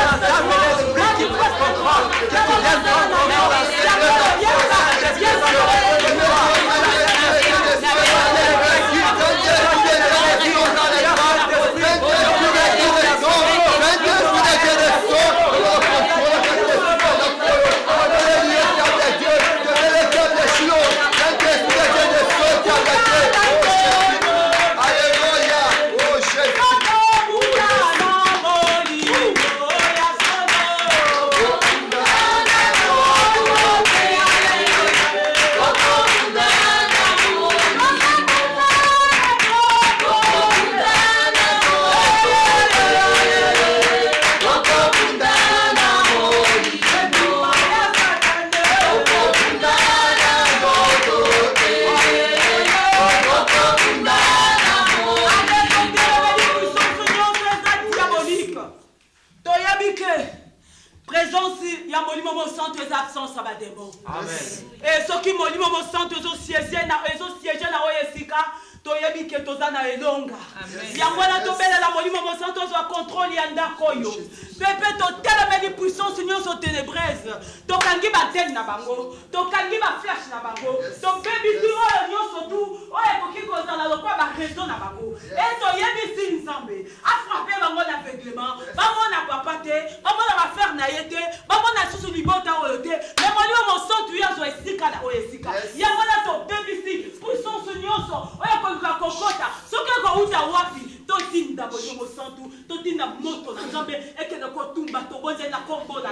et ceux qui molimo mo santo ezo siéger na oyo esika toyebi ke toza na elonga yango wana tobelela molimo mo santo ozwa contrôle ya ndako oyo pepe totelemeli puissance nyonso ténébreuse tokangi batene na bango tokangi baflashe na bango tobebisi oyo nyonso tu oyo ekoki kozala lokwa bareseau na bango e toyebisi nzambe afrape bango na aveuglement bamona papa te bamona bafere na ye te bamona susu libota oyo te me molimo mo santo yo azwa esika na oyo esika yango wana tobebisi puissance nyonso oyo ekolinga kokota soki ekouta wapi totinda molimo mo santo totinda moto na nzambe ekende kotumba tobonze na kombo na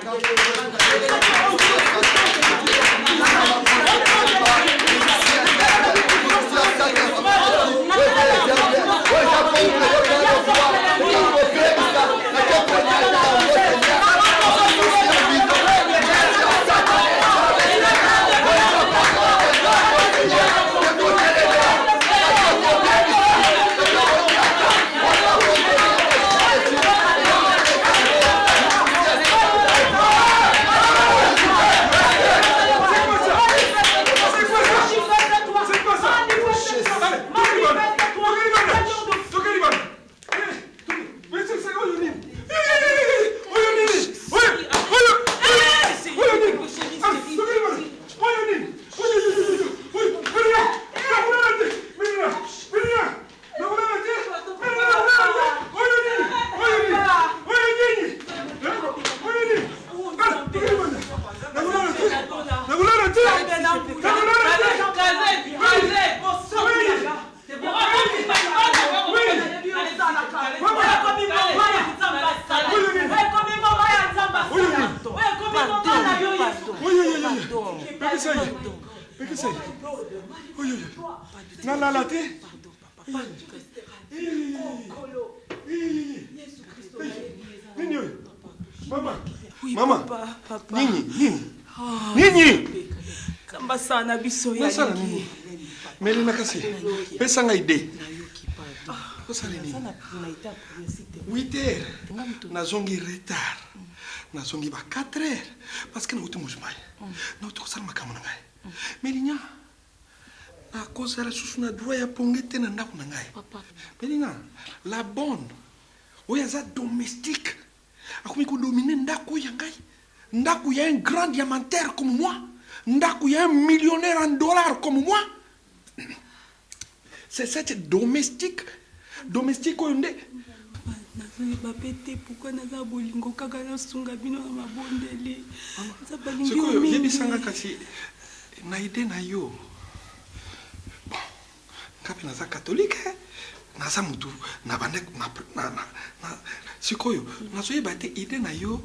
na biso ya nini melina kasi pesa nga ide kosala nini 8 heures nazongi retard nazongi ba 4 heures parce que nauti mozumai nauti kosala makambo na ngai melina akozala susu na droit ya ponge te na ndako na ngai melina la bonne oyo aza domestique akomi kodomine ndako ya ngai ndako ya un grand diamantaire comme moi ndako ya un millionnaire en dollars comme moi. C'est cette domestique oyo nde pourquoi naza bolingo kaka nasunga bino na mabondeli sikoyo yebisanga kasi na ide na yo kape naza catholique naza mutu na bande sikoyo nazoyeba te ide na yo.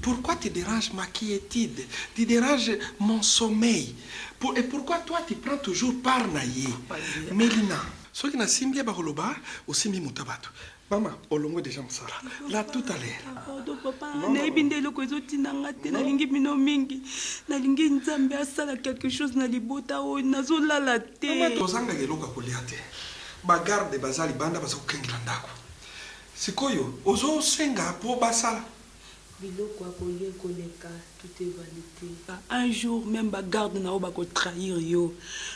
Pourquoi tu déranges ma quiétude? Tu déranges mon sommeil. Et pourquoi toi tu prends toujours part naïe? Mélina, ce qui n'a simbi bakoloba, aussi mi mutabatu. Maman, olongo déjà msala. Là tout à l'heure. Pardon papa, nayebi nde eloko ezotinanga te nalingi bino mingi. Nalingi Nzambe asala quelque chose na libota oyo nazolala te. Mama tozanga eloko kolia te. Bagarde bazali banda baza kokengela ndako. Sikoyo ozosenga po basala. Biloko akoye koleka tout est vanité. Un jour même bagarde na oba ko trahir yo.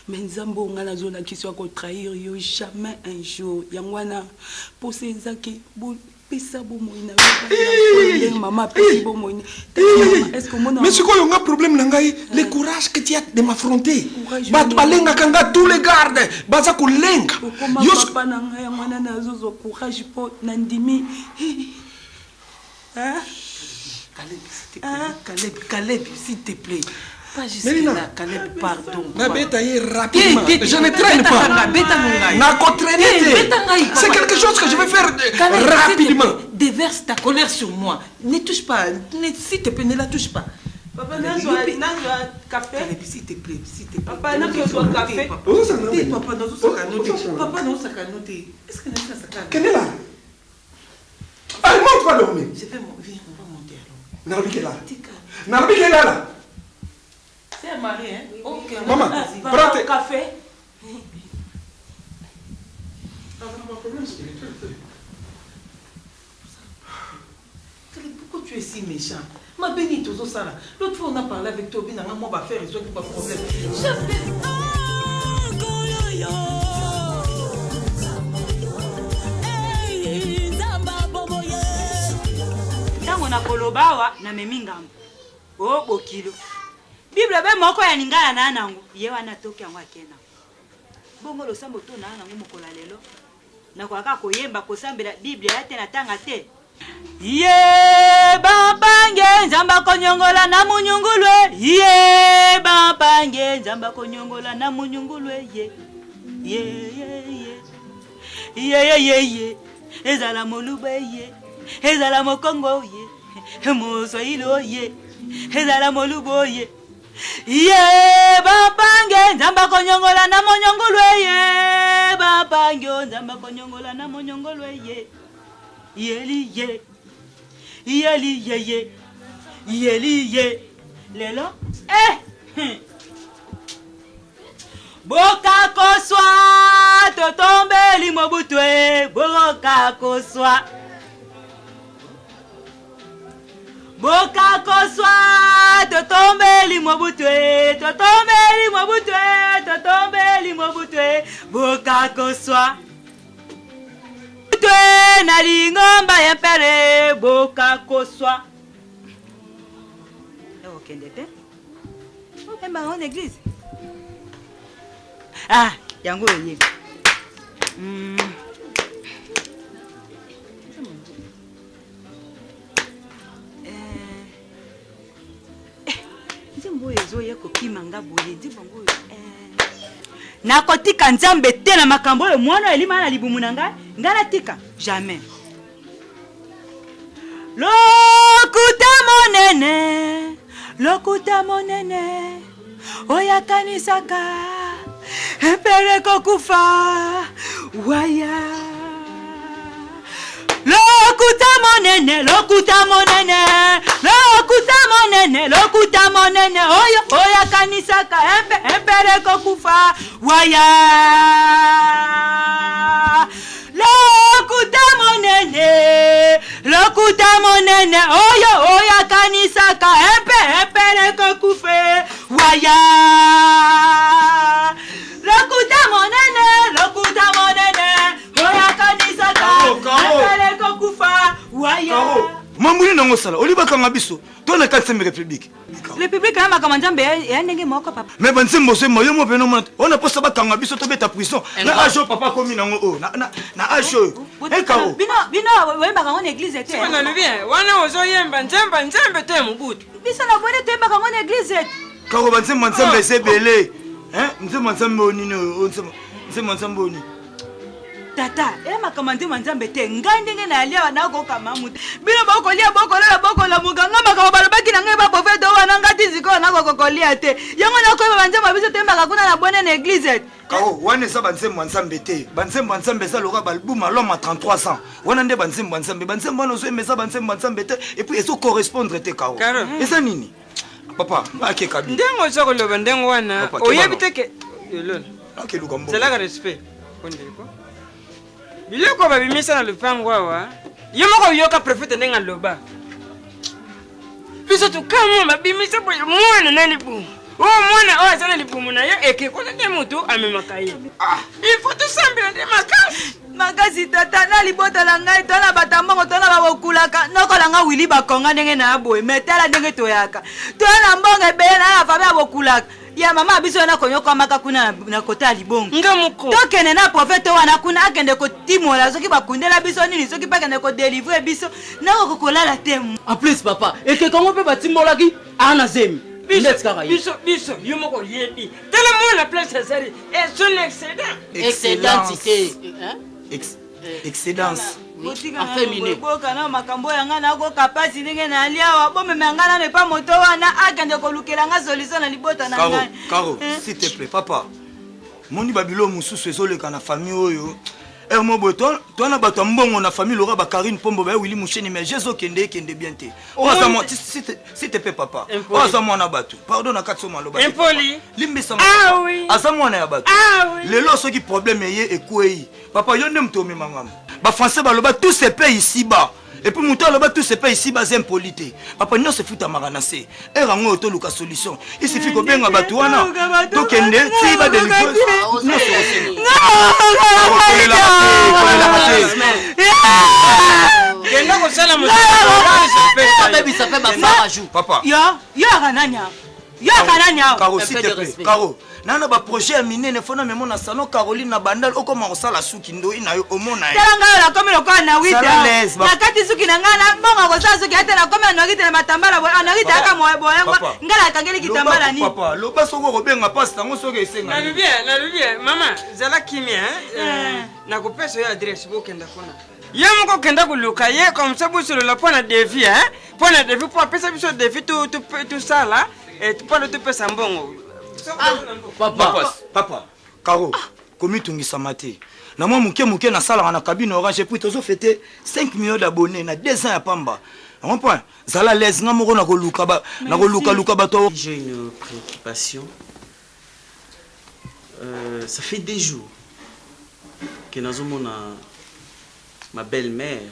Mais Nzambe nga nazola ki so ko trahir yo jamais un jour. Yangwana posé zaki bo pesa bo moina. Maman pesa bo moina. Est-ce que mon mais sikoyo nga problème na ngai le courage que tu as de m'affronter. Bat balenga kanga tous les gardes. Baza ko lenga. Yo papa na ngai yangwana nazozo courage po nandimi. Hein? Caleb, s'il te plaît. Pas juste là, Caleb, pardon. Rapidement. Je ne traîne pas. C'est quelque chose que je vais faire rapidement. Déverse ta colère sur moi. Ne touche pas. S'il te plaît, ne la touche pas. Papa, n'a-toi café. Caleb, s'il te plaît, s'il te plaît. Papa, n'a-toi café. Papa, non, ça canoté. Est-ce que ça canoté? Quelle est là? Allez, monte, va dormir. Je vais monter. Narbi est là. C'est un mari, hein? Ok. Maman, prends tes café. Pourquoi tu es si méchant? Ma bénie, tout ça là. L'autre fois, on a parlé avec toi, on va faire résoudre pas de problème. Na kolobawa na memingambo o bokilo bible be moko ya ningala na nango ye wana toki yango akena bongo lo sambo to na nango mokola lelo na kwa ka koyemba kosambela bible ya te na tanga te ye babange nzamba konyongola na munyungulwe ye babange nzamba konyongola na munyungulwe ye ezala molube ye ezala mokongo ye Moswahilo ye, ezala molubo ye. Ye babange nzamba konyongola na monyongolwe ye, babange nzamba konyongola na monyongolwe ye. Yeli ye, yeli ye. Lelo boka koswa totombeli mobutwe boka koswa. Boka koswa totombeli mobutwe boka koswa twe na lingomba ya pere boka koswa okende te okemba en église yango ye nakotika Nzambe te na makambo oyo mwana elima na libumu na ngai natika jamais. Lokuta monene oya kanisaka pereko kufa waya. Lokuta monene oya kanisaka pereko kufa waya. Lokuta monene oya kanisaka pereko kufa waya. Lokuta monene oya kanisaka pereko kufa waya. Mamuli nango sala olibaka ngabiso to na 4e république. République ya makamandambe ya ndenge moko papa. Mais banzembo se moyo mo peno mont. On a posa ba kanga biso to beta prison. Na ajo papa komi nango o na ajo. Ekao. Bino wemba kango na église te. Sipanga le bien. Wana ozo yemba nzembe te mubutu. Biso na bone te yemba kango na église. Kako banzembo nzembe se belé. Hein? Nzembo nzembe oni no nzembo nzembe oni. Tata, makamande manzambe te ngai ndenge na alia na ko kamamu. Bino bokolia bokola muganga makaba baki na ngai ba profete wana ngati ziko na kokolia te. Yango na ko banzambe biso te makakuna na bonne na église. Kao, wana eza banzembo nzambe te. Banzembo nzambe eza loka balbum l'homme à 33 ans. Wana nde banzembo nzambe. Banzembo wana ozo meza banzembo nzambe te et puis eso correspondre te Kao. Eza nini? Papa, ake kabi. Ndengo zoko loba ndengo wana. Oyebi te ke lolo. Ake lukambo. C'est là que respect. Ondeko. Biloko babimisa na lupango awa. Yo moko yoka préfet ndenga loba. Biso tukamo babimisa boy mwana nani bu. Mwana oya sana lipumu na yo eke kona de mutu amemaka ye. Il faut tout sambila de makasi. Makasi tata na libota la ngai tona batambango tona babokulaka nokola nga wili bakonga ndenge na boye metala ndenge toyaka. Tona mbonga ebele na fami abokulaka. Ya mama biso na konyoko maka kuna na kota libongo. Ngamuko. Tokene na prophète wana kuna akende ko timola soki bakundela biso nini soki pakende ko délivrer biso na kokolala temu. En plus papa, eke kongo pe batimolaki ana zemi. Biso, yo moko yebi. Tellement la place César est son excédent. Excédentité. Excédence. Aféminé. Boka na makambo yanga na ko kapasi ndenge na liawa bo memanga na pas moto wana akende ko lukela nga solution na libota na ngai. Caro, s'il te plaît papa. Moni babilo mususu ezoleka na famille oyo. Moi, toi, na bato mbongo na famille Laura Bakarine Pombo ba Willy Moucheni mais Jésus kende bien te. S'il te plaît papa. Azamo na bato. Pardon na katso maloba. Impoli. Limbisa. Ah oui. Azamo na ya bato. Ah oui. Lelo soki problème yé ekouei. Papa yo ndem to mangam. Ba français baloba tous ces pays ici bas. Et puis mouton là-bas tous ces pays ici bas impolité. Papa non se fout à maranasser. Et rango auto luka solution. Il suffit que benga batuana. Donc ende si ba délivrer. Non c'est aussi. Papa. Yo kananya. Yo kananya. Caro s'il te plaît. Caro. Nana ba projet à miner ne fona memo na salon Caroline na bandal okoma osala suki ndo ina yo omona ye. Tala ngala la komi lokwa na 8. Na kati suki na ngana mbonga ko sa suki ate na komi na ngite na matambala boya na ngite aka moyo boya ngala kangeli kitambala ni. Papa, lo ba soko ko benga pasta ngo soke esenga. Na bien. Mama, zala kimia na ko pesa yo adresse bokenda kona. Yamko kenda kuluka ye comme ça vous sur le point de défi point de défi pour pesa biso défi tout ça là et tu parles tout pesa mbongo. Papa, Caro, komi tungisa mate. Na moi muke na sala na cabine orange puis tozo fêter 5 millions d'abonnés na 2 ans ya pamba. On point. Zala les nga moko na ko luka ba bato. J'ai une préoccupation. Ça fait des jours que nazomona ma belle-mère,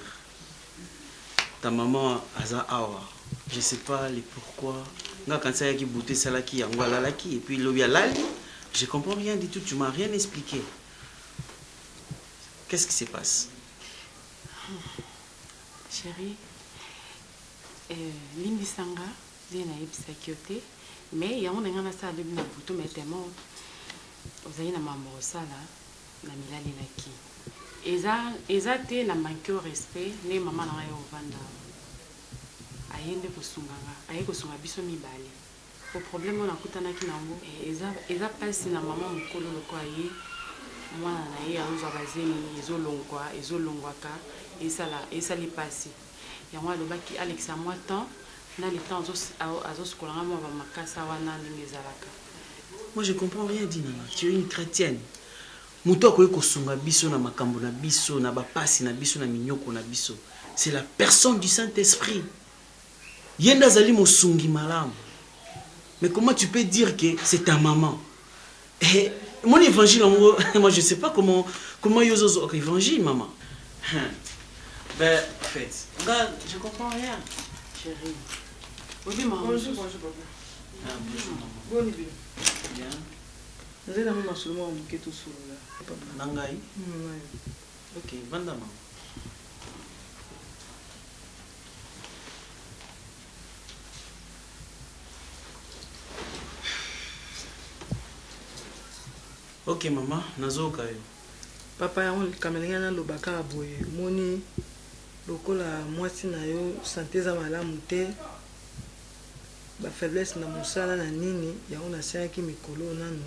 ta maman Aza Awa. Je sais pas les pourquoi. Quand ça y a qui bouté ça là qui angwala là qui et puis le lali, je comprends rien du tout, tu m'as rien expliqué. Qu'est-ce qui se passe? Chérie, limbisanga zena yebisa kyote mais yango ngana sa lebi na butu mais tellement ozali na mambo sala na milali laki. Eza te na manque au respect ne mama na yo vanda. Ayende kosunganga aye kosunga biso mibale au problème on akutana kinango eza pasi na mama mukolo lokwa ye mwana na ye aza bazeni ezolongwaka esali pasi yango alobaki Alex a moi temps na le temps azosukolanga mwa bamakasa wana ndenge ezalaka. Moi je comprends rien Dinama, tu es une chrétienne. Muto akoye kosunga biso na makambo na biso na bapasi na biso na minyoko na biso. C'est la personne du Saint-Esprit. Yenda zali mosungi malamu. Mais comment tu peux dire que c'est ta maman? Et mon évangile, moi je sais pas comment yozo évangile maman. Ben en fait, regarde, je comprends rien. Chérie. Bonjour papa. Ah, bonjour maman. Bonne nuit. Bien. Vous êtes dans mon seulement qui tout solo là. Nangai. OK, vanda maman. Ok maman, nazoka yo. Papa yango kamelenga na lobaka boye moni lokola mwasi na yo santé za malamu te ba faiblesse na musala na nini yango na siaki mikolo nanu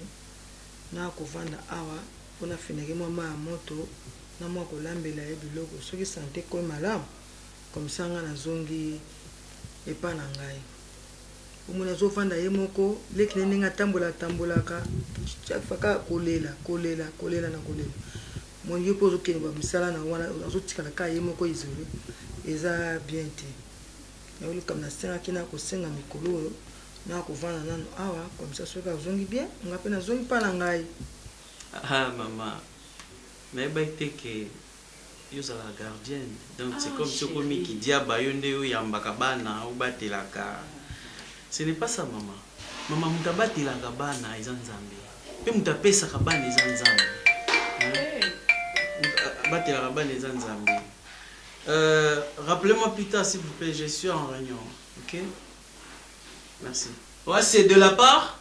na kovanda awa pona fineke mwa ya moto na mwa kolambela ye biloko soki santé ko malamu comme ça nga na zongi epa na ngai omona azofanda ye moko leki ne ndenge atambolaka faka kolela na kolela moni ye mpo ozokende bamisala na wana azotikala kaka ye moko isole eza bien te naolukama nasengaki na kosenga mikolo oyo na kovanda nano awa komisa soki azongi bien nga mpe nazongi mpa na ngai. Maman, mais que la gardienne. Donc c'est comme ce qui dit à Bayonde ou Yambakabana ou Batelaka. Ce n'est pas ça, maman. Maman, m'a battu la cabana, ils en Zambie. Puis m'a tapé sa cabane, ils en Zambie. Battu la cabane, ils en Zambie. Rappelez-moi plus tard, s'il vous plaît, je suis en réunion. Ok? Merci. Ouais, c'est de la part?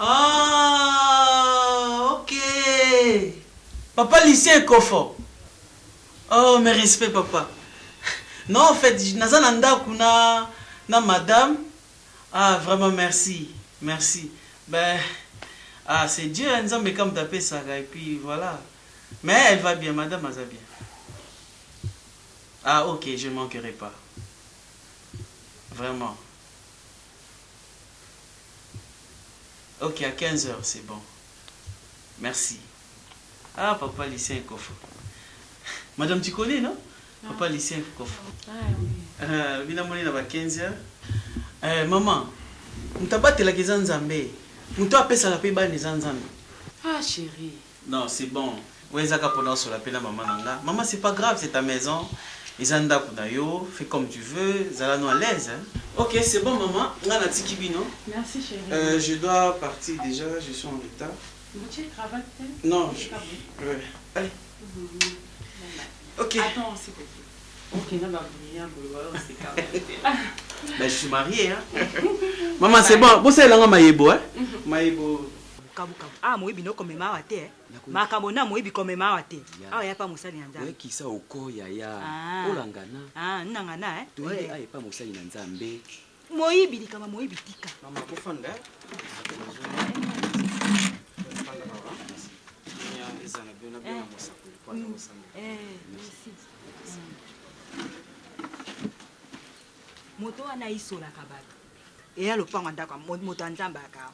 Ah, ok. Papa lycée Kofo. Oh, mes respects, papa. Non, en fait, Nazananda kuna na madame. Ah, vraiment merci. Merci. Ben, ah, c'est Dieu, mais comme taper ça, et puis voilà. Mais elle va bien, madame, elle va bien. Ah, ok, je ne manquerai pas. Vraiment. Ok, à 15h, c'est bon. Merci. Ah, papa lycée Kofo. Madame, tu connais, non? Papa lycée Kofo. Ah oui. Binamoni na ba 15h. Maman, mtabate la kizan Nzambe. Mto apesa la pe ba ni Nzambe. Ah chérie. Non, c'est bon. Wezaka pendant sur la pe na maman nanga. Maman, c'est pas grave, c'est ta maison. Izanda kunayo, fais comme tu veux, zalano à l'aise. Hein? Ok, c'est bon maman. Ngana tikibino. Merci chérie. Je dois partir déjà, je suis en retard. Tu cravate? Non, ouais. Allez. Ok. Attends, c'est bon. Ok, non, c'est Ben, je suis marié, hein. Maman, c'est bon. Vous savez, là, Maïbo, hein. Maïbo. Ah, moi, il comme ma wate. Ma kabona, moi, il comme ma wate. Ah, il n'y a pas moussali nzambe. Oui, qui ça au koya ya. Olangana. Ah, nangana, hein. Oui, ah, il n'y a pas moussali nzambe. Moi, il dit comme moi, il tika. Maman, vous fondez. Moto anaisola kabaka. Eya lopango ndako moto anzamba ka.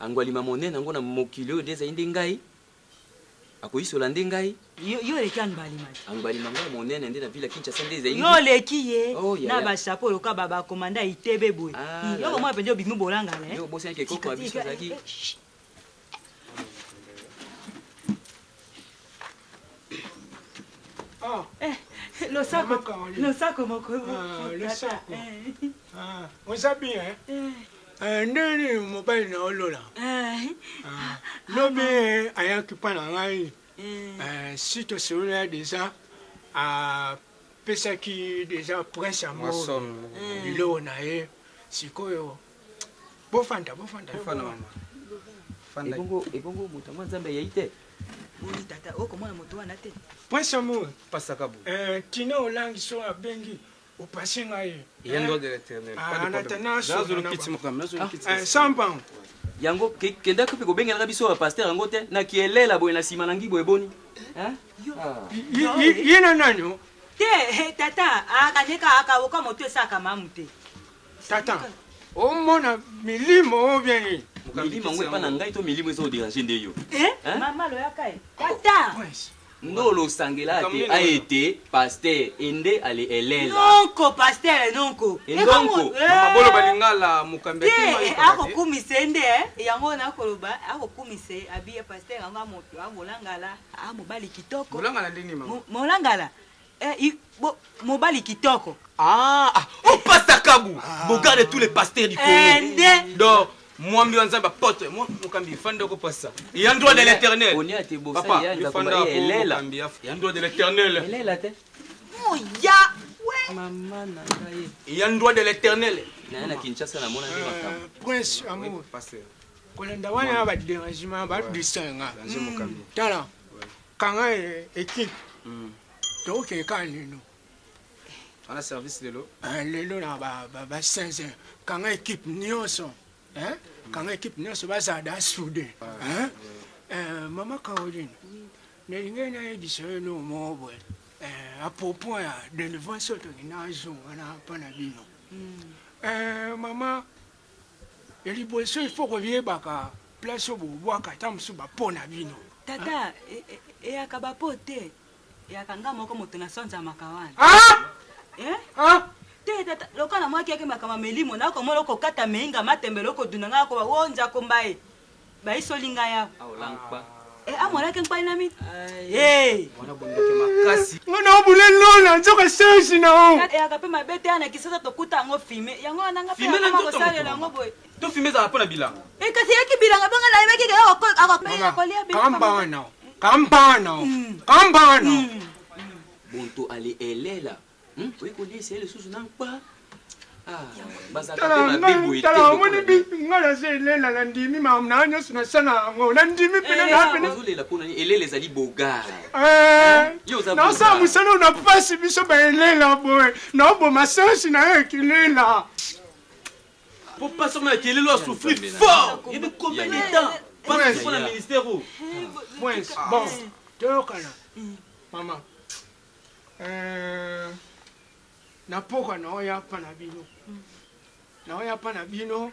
Angwalima monene ngo na mokili oyo deza inde ngai. Akoisola nde ngai. Yo leki anbalima. Angwalima ngo monene nde na villa Kinshasa ndeza inde. Yo leki ye. Oh, na ba chapeau loka baba komanda itebe boy. Yo ko mwa penjo bimu bolanga le. Yo bosi nke koko abiso zaki. Ah, le sac moko. Le sac. Ah, on s'habille, hein? Nini mobile na olola. Lobi ayaki pana ngai. Site cellulaire déjà a pesaki déjà prince amour. Bilo na ye sikoyo. Bofanda. Fana mama. Fanda. Ebongo mutamwa Nzambe yaite. Oui, tata, oh comment moto wana te. Prince amour. Pasakabu. Tina olangi so abengi. Au passé, il y a un droit de l'éternel. Sampan. Yango, kenda kupi ko benga biso wa pasteur yango te na kielela boy na sima nangi boy boni. Hein? Yena nanyo. Te tata, akanyeka akawoka moto esaka mamute. Tata. O mona milimo bien. Milimo ngwe pa na ngai to milimo eso déranger nde yo. Mama lo yakai. Tata. Ndolo sangela te a été pasteur ende ale elela. Nonko pasteur nonko. Ndonko. Mama bolo balingala mukambe tima. Ako kumise nde yango na koloba ako kumise abiye pasteur anga moto amolangala amobali kitoko. Molangala ndini mama. Molangala. Mobali kitoko. Oh Pasakabu. Regarde tous les pasteurs du Congo. Donc moi mi wanzamba pote moi mukambi fanda ko passa il y a un droit de l'éternel papa il fanda elela il y a un droit de l'éternel elela te moya ouais maman na ngai il y a un droit de l'éternel na Kinshasa na mona ndi makamba prince amour pasteur kolenda wana ba dérangement ba distinga mukambi tala kanga équipe donc kanino on a service lelo na ba 5 kanga équipe nyonso hein quand l'équipe ne se base à souder hein maman Caroline ne ngena edisho no mobwe à propos de l'événement qui n'a joué on a pas na bino Maman, il faut revenir à place où vous voyez que tu as bon avis. Tata, et à Kabapote, et à Kanga Moko Motonason Zamakawan. Ah? Tata, local à moi qui a ma melimo, n'a comme loco catamenga, matembeloko dunanga, wonja combaye. By Solingaya. Eh, I'm what I can find me. Hey, what a makasi. When I will alone and took a search now. I got my bed and I kissed the Kuta and female. Young one and a female and boy. Two females are upon a bila. Because he be like a come on now. Come on now. Come on now. Bonto ali elela. Oui, qu'on dit c'est le sous-nan pas. Ah, pour pas seulement qu'il est là souffrir fort. Il y a combien de temps? Pas pour le ministère où? Bon, maman. Napoka na oya pa na bino. Na oya pa na bino,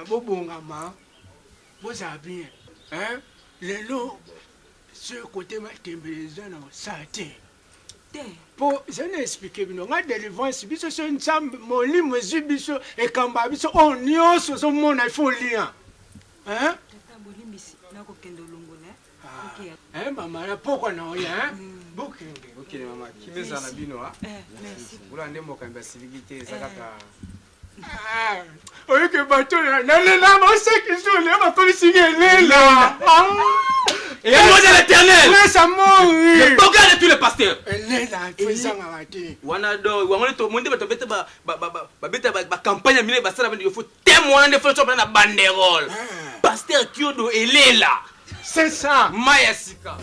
bobongama, boza bien. Lelo, ce côté ma tembeleza na sate. Po, je ne expliquer bino, nga délivrance biso so nzambe molimo zibiso e kamba biso on nyonso so mona il faut lien. Tata bolimbisi na ko kendo longola. OK. Maman, na poko na oya, Ok, maman, qui me ça la bino, hein? Merci. Vous l'avez mon camp civilité, ça kaka. Oui, que bateau là, là, moi c'est qui sont là, ma police est là. Et moi de l'Éternel. Laisse à mourir. Le boga de tous les pasteurs. Elle est là, faisant arrêter. Wanado, wango to monde ba beta ba campagne mine ba sala il faut témoigner de fonction na banderole. Pasteur Kyodo elle est là. C'est ça. Maya Sika.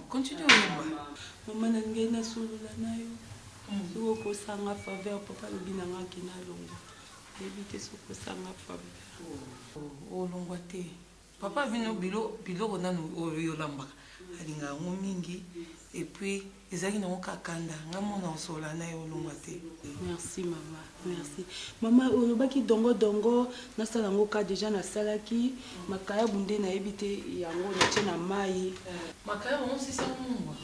Continue. Maman nangena sulula nayo. Suko kosanga faveur papa lobinanga kina longo. Éviter suko sanga faveur. Oh longo te. Papa vino bilo nanu oyolamba. Alinga ngomingi et puis ezaki na okakanda ngamona osola nayo longo te. Merci maman. Merci. Maman olobaki dongo nasala ngoka déjà na salaki makaya bunde na ebite yango na tena mai. Makaya on sisa mungwa.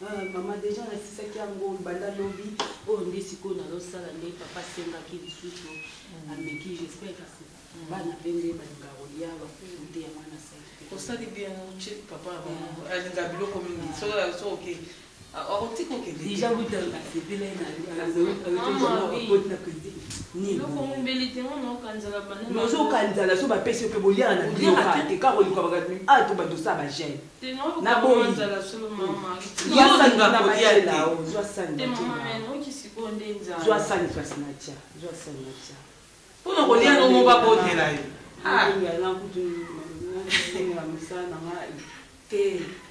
Maman déjà na sisa ki yango banda lobi o ndisiko na losala ne papa senga ki lisusu ameki j'espère que c'est bana pende balinga rolia ba bunde ya mwana sa. Osali bien chez papa alinga biloko mingi so okay. Déjà vous dans la CPL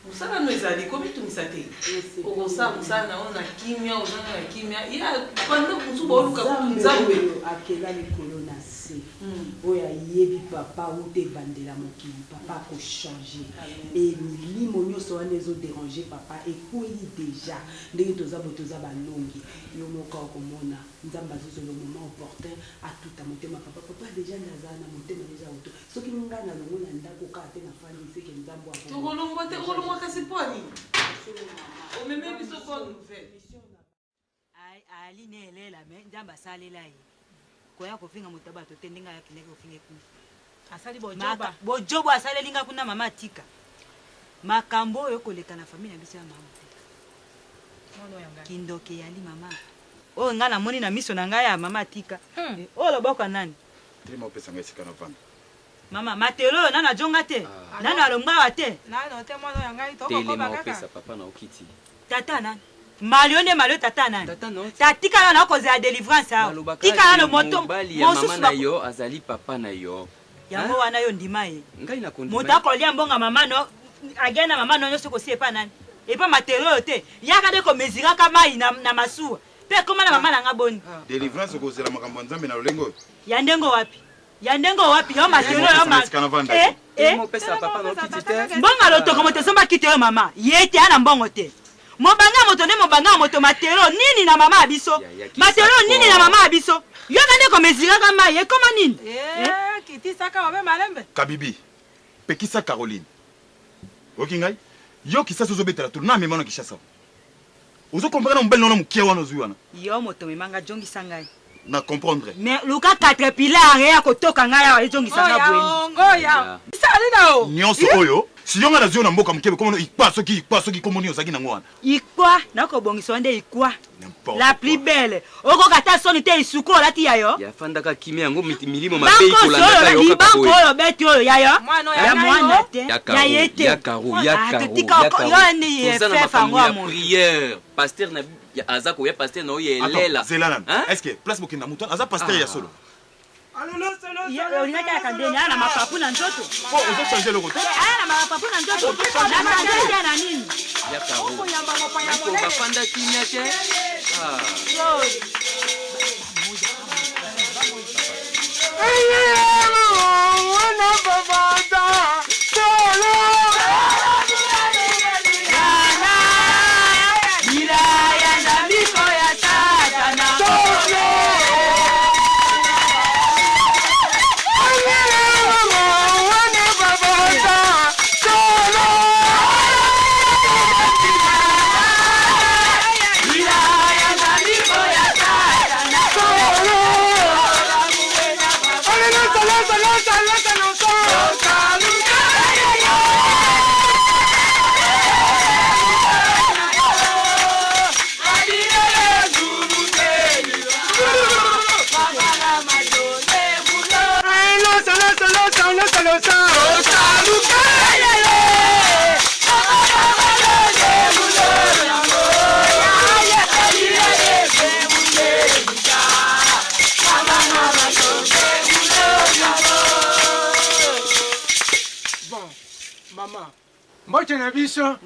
musala no ezali kobitumisa te okosa musala na ona kimia ozanga na kimia ya panda kutu boluka nzambe akela likolo na se oyo ayebi papa ute bandela mokili papa akochanger e milimo nyonso wana ezoderange papa ekwei déjà ndenge toza bo toza balongi yo moko okomona nzambe azozwa le moment opportun atuta motema papa déjà naza na motema déjà auto soki nga na longo na ndako ka te na fandi seke nzambe tokolongwa te kolongwa kasi pwani omeme biso bonne nouvelle ali ne elela me nzambe asalela ye koya kofinga moto bato te ndenge ayakindaki kofinga kuna bojobo asalelinga kuna mama atika makambo oyo koleka na famille na biso ya mama kindoke yali mama oyo nga namoni na miso na ngai ya mama atika oyo loboko nani mama matelo oyo nana jonga te nana alombawa te tata nani malio nde malio tata nani tatikala na kozela délivrance awa tikala no moto mama na yo azali papa na yo yango wana yo ndima ye moto akolia mbonga mama no agenda mama no nyonso kosi epa nani epa matelo oyo te yaka nde komeziraka mai na masuwa mpe koma na mama nanga boni délivrance okozela makambo ya nzambe na lolengo oyo ya ndengo wapi yo matelo yo mbonga lotoko moto esomba kite yo mama ye te ana mbongo te mobanga moto nde mobanga moto matelo nini na mama abiso matelo nini na mama abiso yo nande komeziraka mai ekoma nini kitisaka mabe malembe kabibi pekisa Caroline oki ngai yo kisasa ozobetela tulu na memano kishasa ozokomprendre na mobali nono mokie wana ozwi wana yo moto memanga jongisa ngai na comprendre mais luka 4 pilar ya kotoka ngai awa ejongisa nga bweni sali nao nyonso oyo si yo nga nazwi na mboka mokebe komono ikwa soki komoni ozalaki nango wana ikwa nakobongisa nde ikwa la plus belle okokata soni te isuku olati yayo yafandaka kimi yango milimo mabe kolandaka yo kaka boye banko oyo beti oyo yayo ya mwana te ya yete ya karo yo ni fefa yango amoto prière pasteur na aza koya pasteur na oyo elela zelana est-ce que place bokenda mutu aza pasteur ya solo olingaki ya kandeni aya na mapapu na nzoto ozochange loko te aya na mapapu na nzoto nakandeni na nini ya karo bafanda kimia te mbote na biso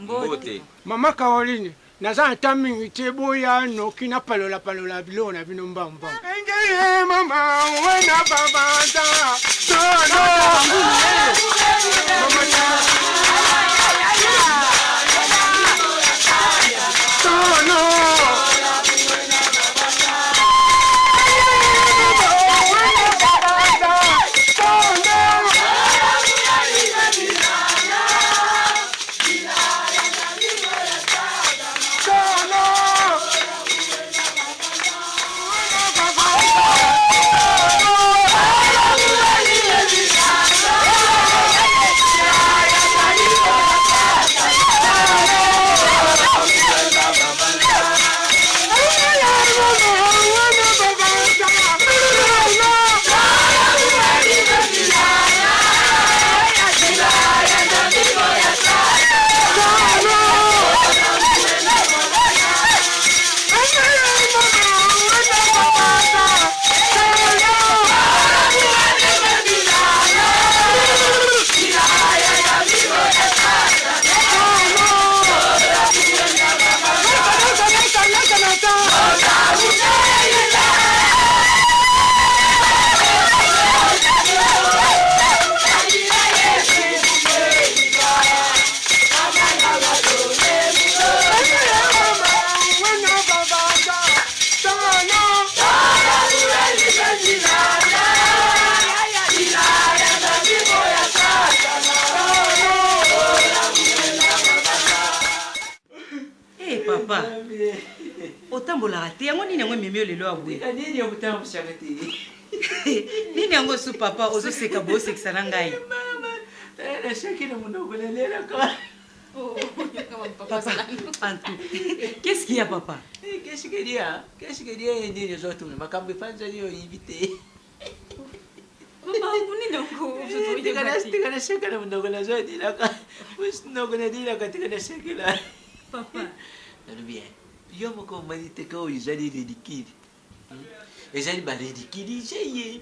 mama Caroline naza ata mingi te boya noki na palola biloko na bino mbamba engeye mama wena babanda otambolaka te yango nini yango ememi olelo abwe nini ya kotamboshaka te Nini yango su papa ozoseka bosekisa na ngai. Papa, qu'est-ce qu'il y a, papa? Qu'est-ce qu'il y a? Qu'est-ce qu'il y a? Les autres, ma cambe fan, j'ai invité. Papa, vous n'êtes pas au Papa. Bien. Yo me commande te que ils allaient ridicule. Ils allaient pas ridicule, j'ai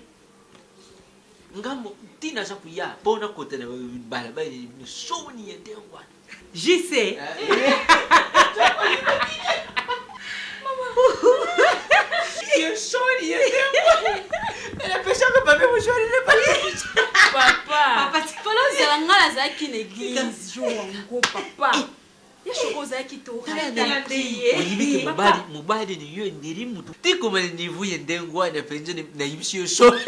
ngambo tina za kuya bona kote na balaba ni soni yende ngwa. J'y sais. Je soni yende ngwa. Elle a fait ça que papa me soni ne pas. Papa, tu peux nous dire ngala za ki l'église jongo papa. Ya chokoza ki to rataliye. Oyibi ke mubali ni yo ndiri mutu. Tiko mali ni vu yende ngwa na penje na yibisi yo soni.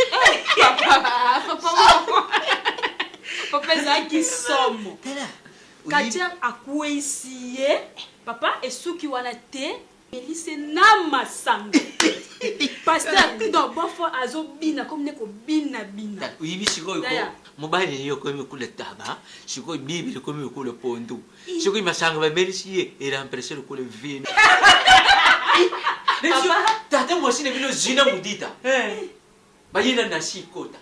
Papa zaki somo katia akuesiye papa esuki wana te elise na masanga pasteur do bofo azobina comme neko bina bina uyibi sikoyo ko mobile niyo ko mikule taba sikoyo bibi ko mikule pondu sikoyo masanga ba merisiye era impression ko le vino papa tata mo sine bino zina mudita bayina na sikota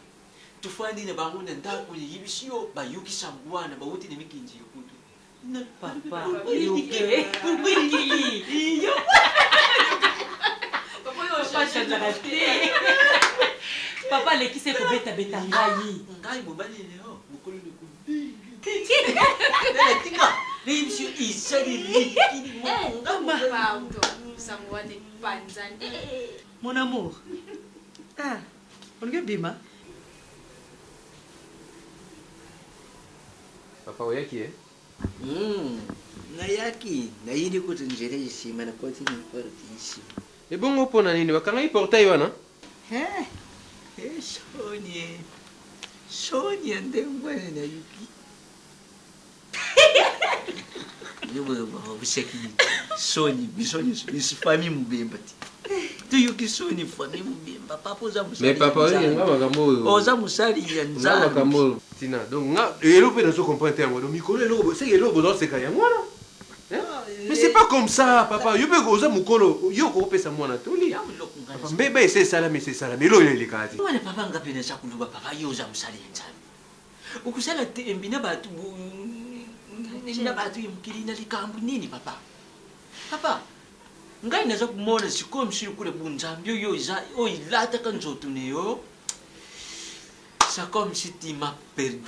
tufandi ne bangu ne ndaku ni yibisiyo bayukisa ngwana bawuti ne mikinji yokutu na papa yoke kurwiki iyo papa yo fasha zarate papa lekise ko beta ngai mobali leo mukolo ne kubi tika ne yibisiyo isali likini ngamba pardon samwane panzani mon amour on ge bima. Papa oyaki nayaki nayini kuti njere ishima na koti ni porti ishima. Ebongo pona nini wakanga portail wana? Sonia ndengwana na yuki. Yobo bisheki. Soni bisifami mubemba ti. Tu yuki Soni fami mubemba papa za musali. Mais papa nga makambo. Oza musali ya nzambe. Nga makambo. Tina donc nga elo pe na so comprendre yango do mikolo elo c'est elo bozo seka yango wana. Mais c'est pas comme ça papa. Yo pe oza mukolo yo ko pesa mwana toli. Mbeba ese sala mais c'est sala mais lo ile kati. Wana papa ngapi na sakuluba papa yo oza musali ya nzambe. Ukusala mbina batu nina batu yimkilina likambu nini papa? Papa ngai naza kumona siko mshiri kule bunzambi yo ilata kanzoto neyo. C'est comme si tu m'as perdu.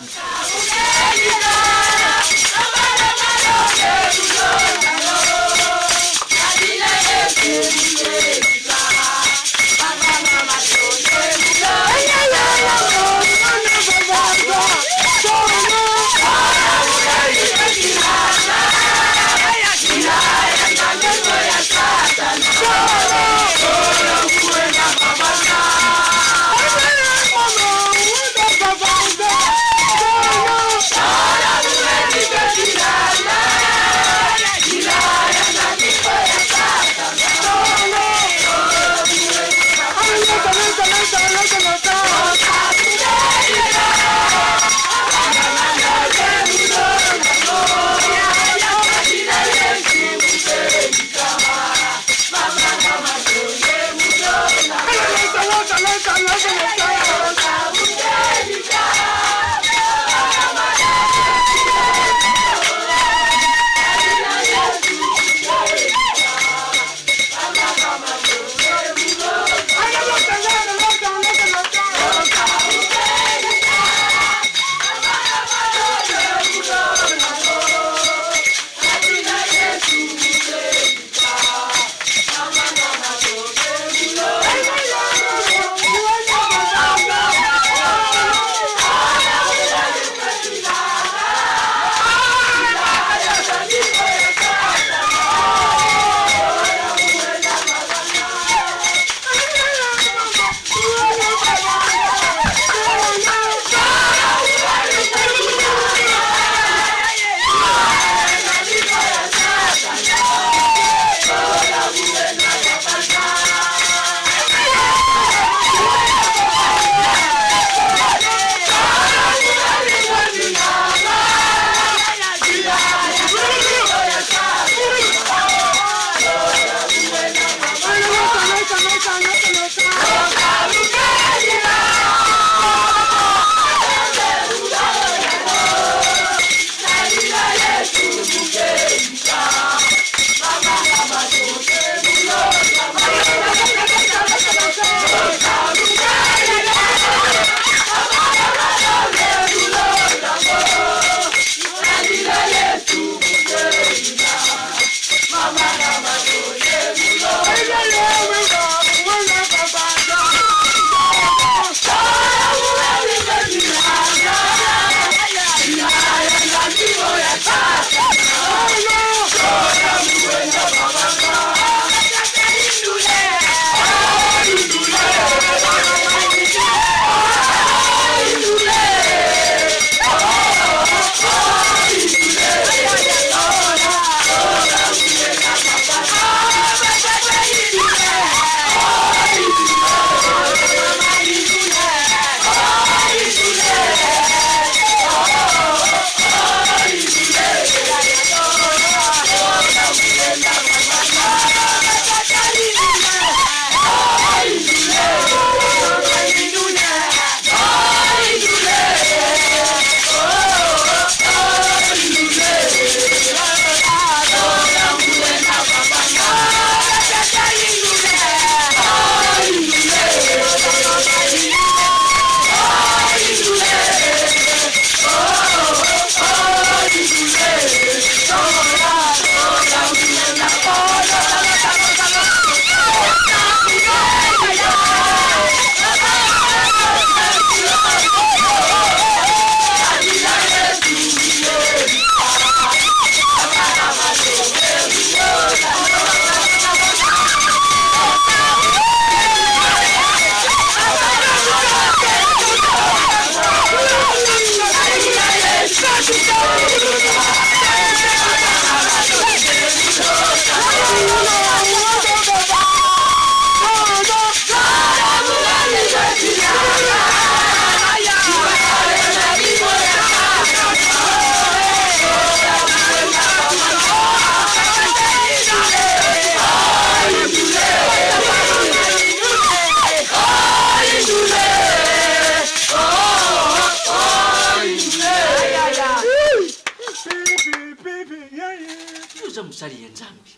musali ya nzambi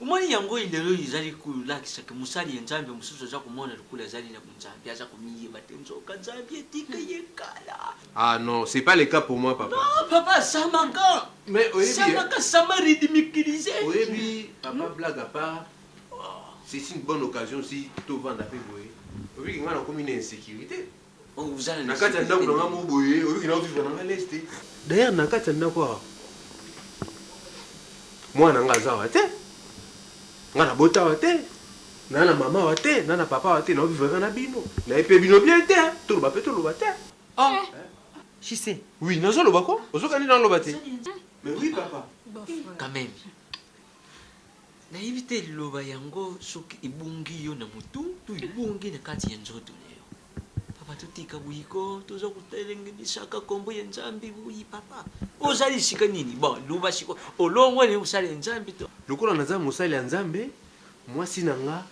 umoni yango ilelo izali kulakisa ke musali ya nzambi mususu aza kumona lukula azali na nzambi aza kumiyeba te nzoka nzambi etika yekala. Ah non, c'est pas le cas pour moi, papa. Non, papa, ça manque. Mais ça manque, ça m'a ridiculisé. Oui, papa, blague à part, c'est une bonne occasion si tout vend à payer. Oui, on a comme une insécurité. Vous allez d'ailleurs, Nakatanda quoi? Moi, Nangaza Wate, Nana Bota Wate, Nana Mama Wate, Nana Papa Wate, non, vivre un abino. N'a pas bino bien été, tout le bapé, tout le bapé. Oh, je sais. Oui, non, le bako, on se connaît dans le bapé. Mais oui, papa. Quand même. Na éviter loba yango soki ibungi yo na mutu tu ibungi na kati ya nzoto leo papa tutika buiko tuza kutelengenisaka kombo ya nzambi buyi papa ozali sika nini bon luba siko olongo ne usali nzambi to lokola naza musali ya nzambe mwasi nanga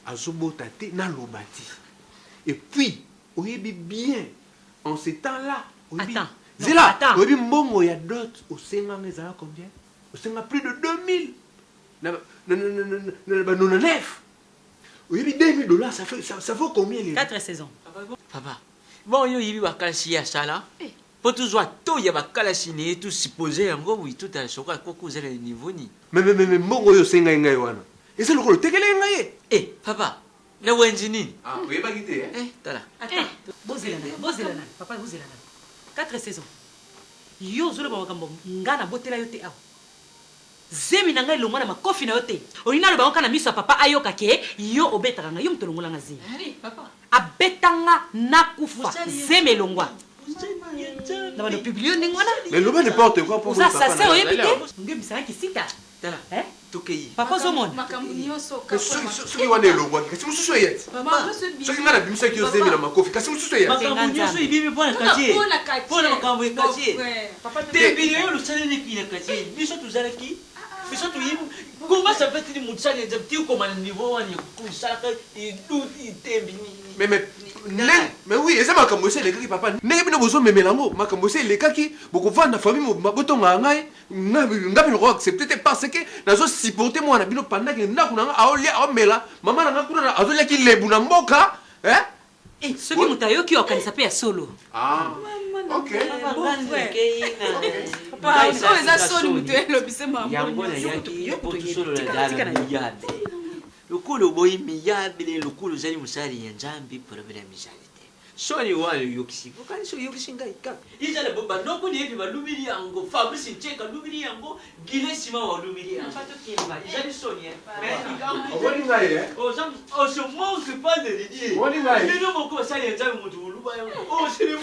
azobota te na lobati et puis oyebi bien en ce temps là oyebi zela oyebi mbongo ya dot osenga ngeza combien osenga plus de 2000 neuf. Oui, $2,000, ça vaut combien les 4 saisons. Papa, bon, yo yibi bakalashi ya sala. Pour tout soit tout ya bakalashi ne tout supposé en gros oui tout à choka koko zele niveau ni. Mais mbongo yo senga ngai wana. Et c'est le rôle tekele ngai. Eh, papa, na wenji nini? Ah, oui ba gité tala. Attends, bozela, papa bozela. 4 saisons. Yo zolo ba makambo ngana botela yo te aw. Zemi na ngai longwa na makofi na yo te olina loba oka na miso ya papa ayoka ke yo obetaka nga yo moto olongolanga zemi abetanga nakufa zemi elongwa na bano publio ndenge wana mais loba n'importe quoi pour oza sase oyebi te ngebisaka kisika tala tokei papa ozomona makambo nyonso soki wana elongwaki kasi mosusu eyeti soki ngai nabimisaki yo zemi na makofi kasi mosusu eyeti makambo nyonso ebimi mpo na katie mpo na makambo ya katie te bilio yo lusaleleki na katie biso tozalaki biso toyibu comment ça fait une moutsali de petit comme un niveau on est ça et tout itembi mais oui et ça makambo c'est les gars papa ndenge bino bozo memelango makambo c'est les gars qui beaucoup vendre famille mabotonga ngai ngabi le accepter parce que nazo supporter moi na bino pendant que ndako na aolia aomela mama na ngakuna na azolia ki lebu na mboka eh soki mutayo ki okanisa pe ya solo ah ok papa so eza solo mutu elobise mambo yango na yaki yo potu solo la dala miyabe lokolo boyi miyabe le lokolo zali musali ya nzambi problème misali te soni wale yokisi kokani so yokisi ngai ka izale bomba noko ni ebi balumili yango fabrice cheka lumili yango gile sima wa lumili yango fato kimba izale soni oboni ngai on se manque pas de l'idée oboni ngai ni no moko sali ya nzambi mutu uluba yango oh c'est le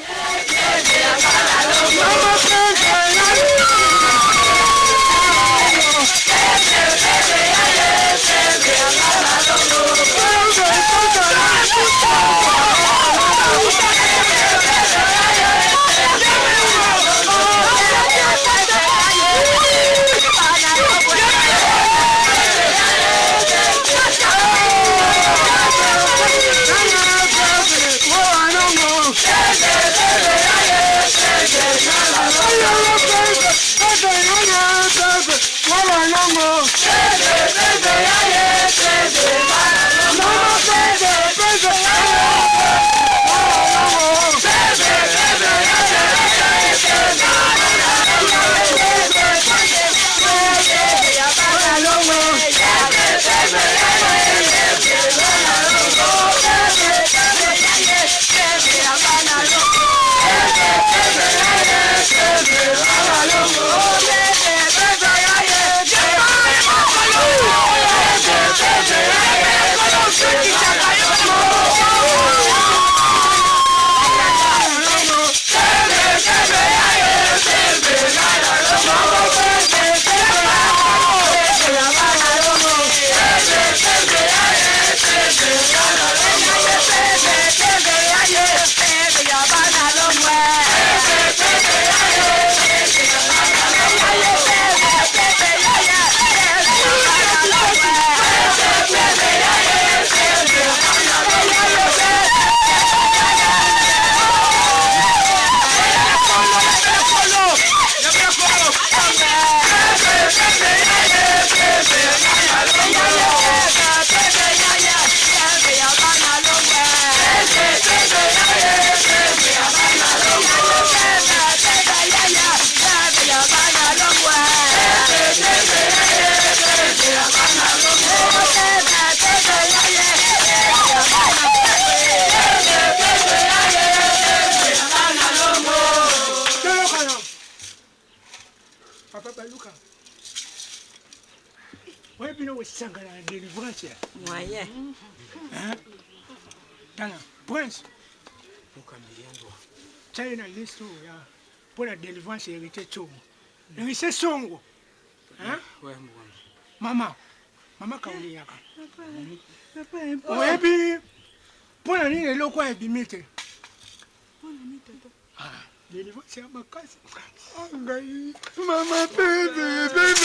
sanga na délivrance. Moyen. Hein? Tala, prince. Chai na listo ya pour la délivrance hérité Tsongo. Hérité Tsongo. Hein? Ouais, Maman. Maman kauli yaka. Oyebi pour la nini loko ebimite. Ah, délivrance ya makasi. Angai. Mama bébé bébé.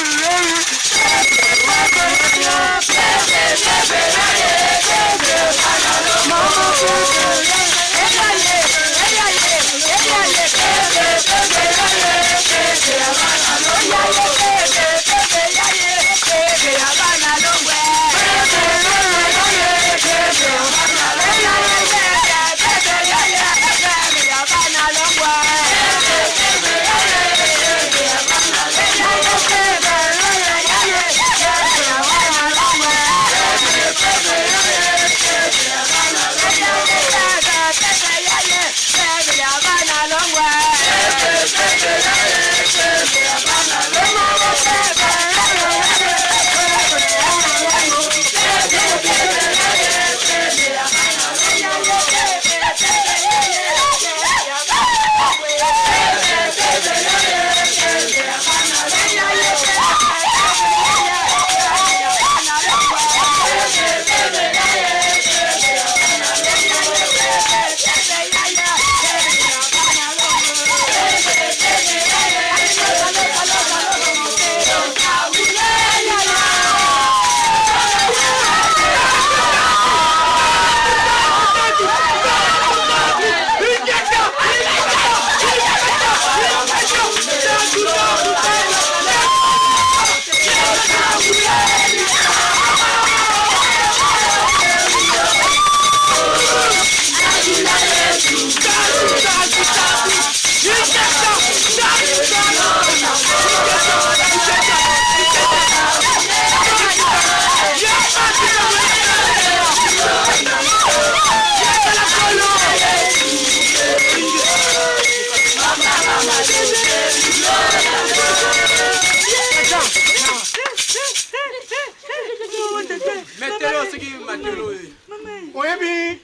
Oyebi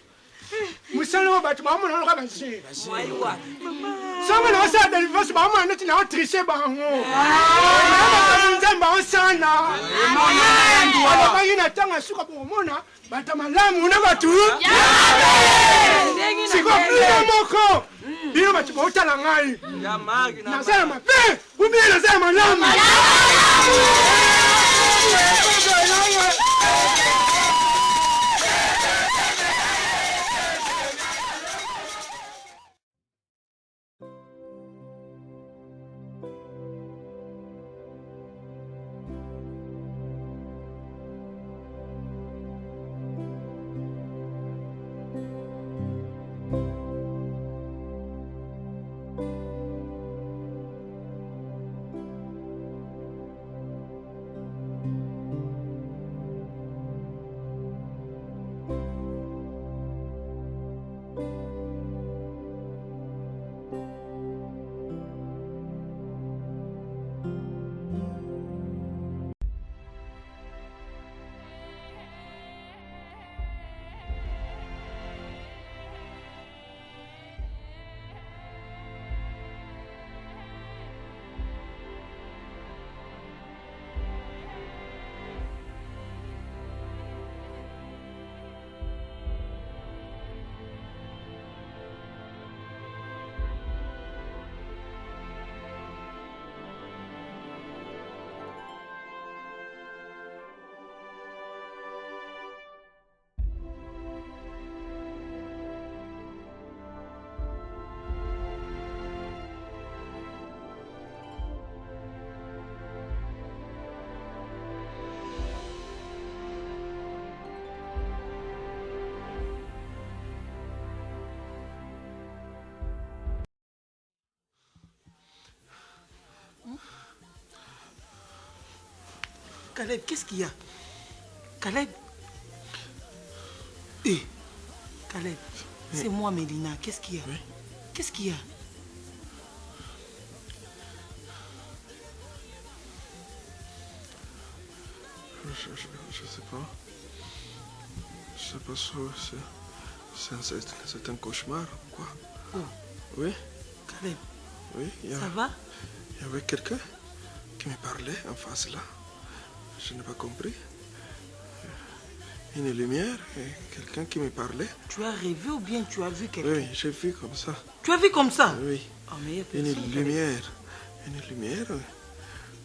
musano batu mamu na loka basi. Waiwa. Sama na wasa délivrance ba mu anati na tricher ba ho. Nzamba osana. Wala ba yina tanga suka bo mona bata malamu na batu. Siko pia moko. Bino batu ba utala ngai. Ya magi na. Nasema pe, umi nasema malamu. Caleb, qu'est-ce qu'il y a? Caleb? Caleb, c'est moi Mélina, qu'est-ce qu'il y a? Qu'est-ce qu'il y a? Je sais pas. Je sais pas c'est un cauchemar ou quoi? Oh. Oui. Caleb. Oui. Ça va? Il y avait quelqu'un qui me parlait en face là. Je n'ai pas compris. Une lumière et quelqu'un qui me parlait. Tu as rêvé ou bien tu as vu quelqu'un? Oui, j'ai vu comme ça. Tu as vu comme ça? Oui. Oh, mais Une lumière.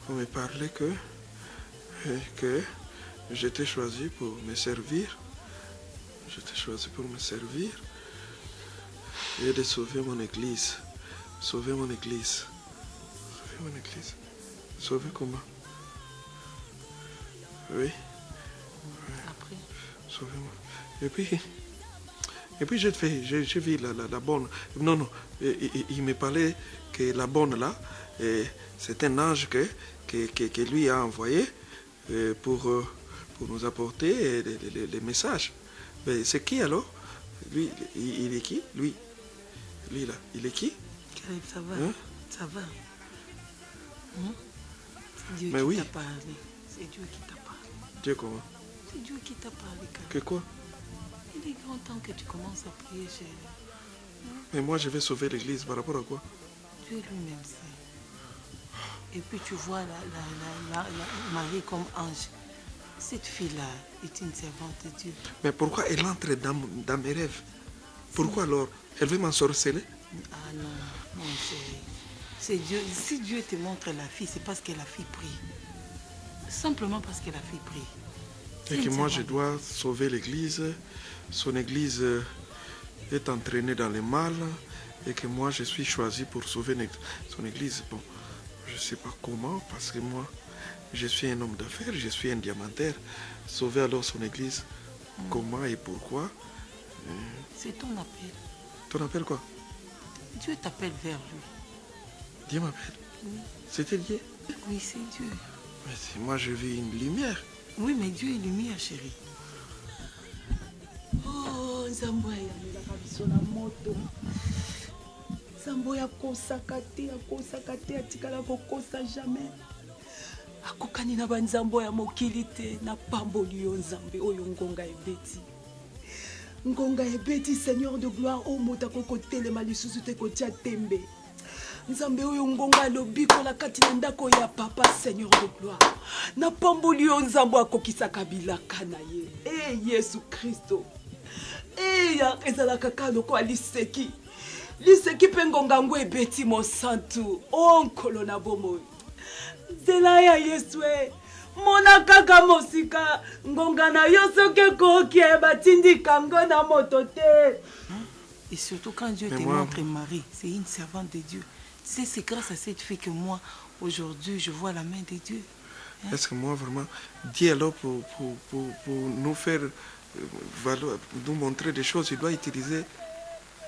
On me parlait que j'étais choisi pour me servir. J'étais choisi pour me servir et de sauver mon église. Sauver mon église. Sauver mon église. Sauver comment? Oui. Après. Sauver moi. Et puis j'ai vu la bonne. Non. Il me parlait que la bonne là, c'est un ange que lui a envoyé pour nous apporter les messages. Mais c'est qui alors? Lui, il est qui? Lui là, il est qui? Caleb, ça va? Hein? Ça va? C'est Dieu Mais qui oui. t'a parlé. C'est Dieu qui t'a parlé. Dieu comment? C'est Dieu qui t'a parlé, Caleb. Que quoi? Il est grand temps que tu commences à prier, chérie. Mais moi, je vais sauver l'église par rapport à quoi? Dieu lui-même sait. Et puis tu vois Marie comme ange. Cette fille-là est une servante de Dieu. Mais pourquoi elle entre dans mes rêves? Pourquoi alors? Elle veut m'ensorceler? Ah non, mon chéri. C'est Dieu. Si Dieu te montre la fille, c'est parce que la fille prie. Simplement parce que la fille prie. Et que moi, je dois sauver l'église. Son église est entraînée dans le mal. Et que moi, je suis choisi pour sauver son église. Bon, je ne sais pas comment, parce que moi, je suis un homme d'affaires, je suis un diamantaire. Sauver alors son église, comment et pourquoi? C'est ton appel. Ton appel quoi? Dieu t'appelle vers lui. Dieu m'appelle? Oui. C'était Dieu? Oui, c'est Dieu. Mais si moi je vis une lumière. Oui, mais Dieu est lumière, chérie. Oh, Nzambo yamelaka biso na moto. Nzambo yakosaka te, atikala kokosa jamais. Akokani na banzambo ya mokili te, na pamboli yo Nzambe oyo ngonga ebeti. Ngonga ebeti, Seigneur de gloire, o moto akokotelema lisusu te kotia tembe. Nzambe oyo ngonga lobiko la kati na ndako ya papa, Seigneur de gloire. Na pamboli yo Nzambo akokisaka bilaka na ye. Yesu Kristo. Ya ezalaka kaka lokola liseki. Liseki mpe ngonga ngo ebeti mo santu. O nkolo na bomoi. Nzela ya Yesu mona kaka mosika ngonga na yo soki koki batindika ngo na moto te. Et surtout quand Dieu te montre Marie, c'est une servante de Dieu. C'est grâce à cette fille que moi, aujourd'hui, je vois la main de Dieu. Est-ce que moi, vraiment, Dieu alors pour nous faire, nous montrer des choses, il doit utiliser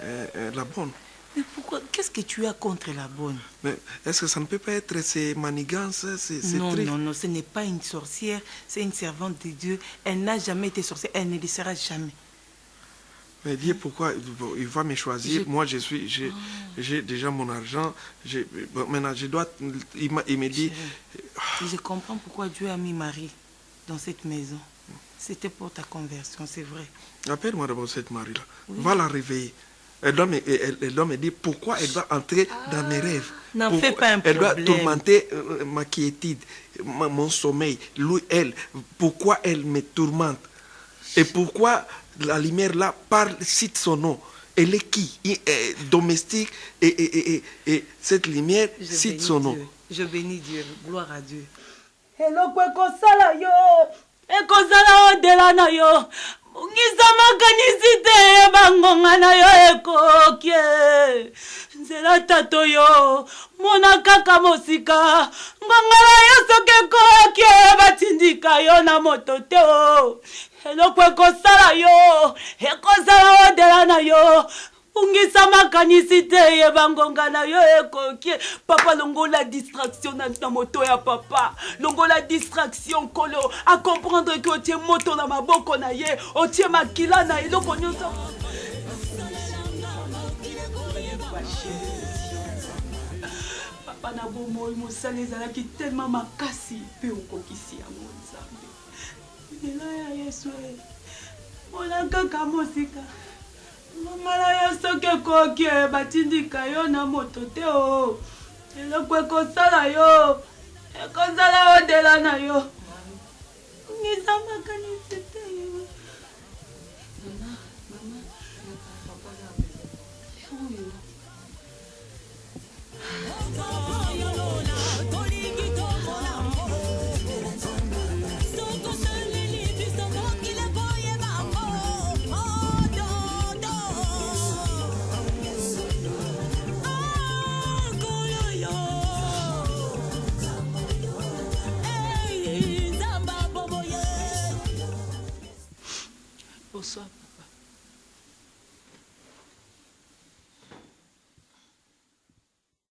la bonne. Mais pourquoi? Qu'est-ce que tu as contre la bonne? Mais est-ce que ça ne peut pas être ces manigances, ces trucs? Non, ce n'est pas une sorcière, c'est une servante de Dieu. Elle n'a jamais été sorcière, elle ne le sera jamais. Mais Dieu, pourquoi il va me choisir? Moi, j'ai déjà mon argent. Maintenant, je dois... Il me dit... Je comprends pourquoi Dieu a mis Marie dans cette maison. C'était pour ta conversion, c'est vrai. Appelle-moi d'abord cette Marie-là. Oui. Va la réveiller. Elle doit me dire pourquoi elle doit entrer dans mes rêves. N'en fais pas un problème. Elle doit tourmenter ma quiétude, mon sommeil. Elle, pourquoi elle me tourmente? Et pourquoi la lumière là parle, cite son nom? Elle est qui? Domestique et cette lumière cite son nom. Je bénis Dieu. Gloire à Dieu. Hello kwekosala yo. Ekosala odela na yo. Ngizamakanyisite bangonga na yo ekokie. Nzela tato yo. Mona kaka mosika. Ngonga na yo soke kokie batindika yo na moto te o. Hello kwekosala yo. Ekosala odela na yo. Ungisa makanisite ye bangonga na yo ekokie. Papa longola distraction na moto ya papa. Longola distraction kolo a comprendre que tu es moto na maboko na ye. O tie makila na iloko nyonso. Papa na bomoi mosala ezalaki tellement makasi pe okokisi yango Nzambe. nzela ya yesu mona kaka mosika mamala yo soki ekoki batindika yo na moto te o eloko ekosala yo ekozala odela na yo ngisa makanisi te Oh,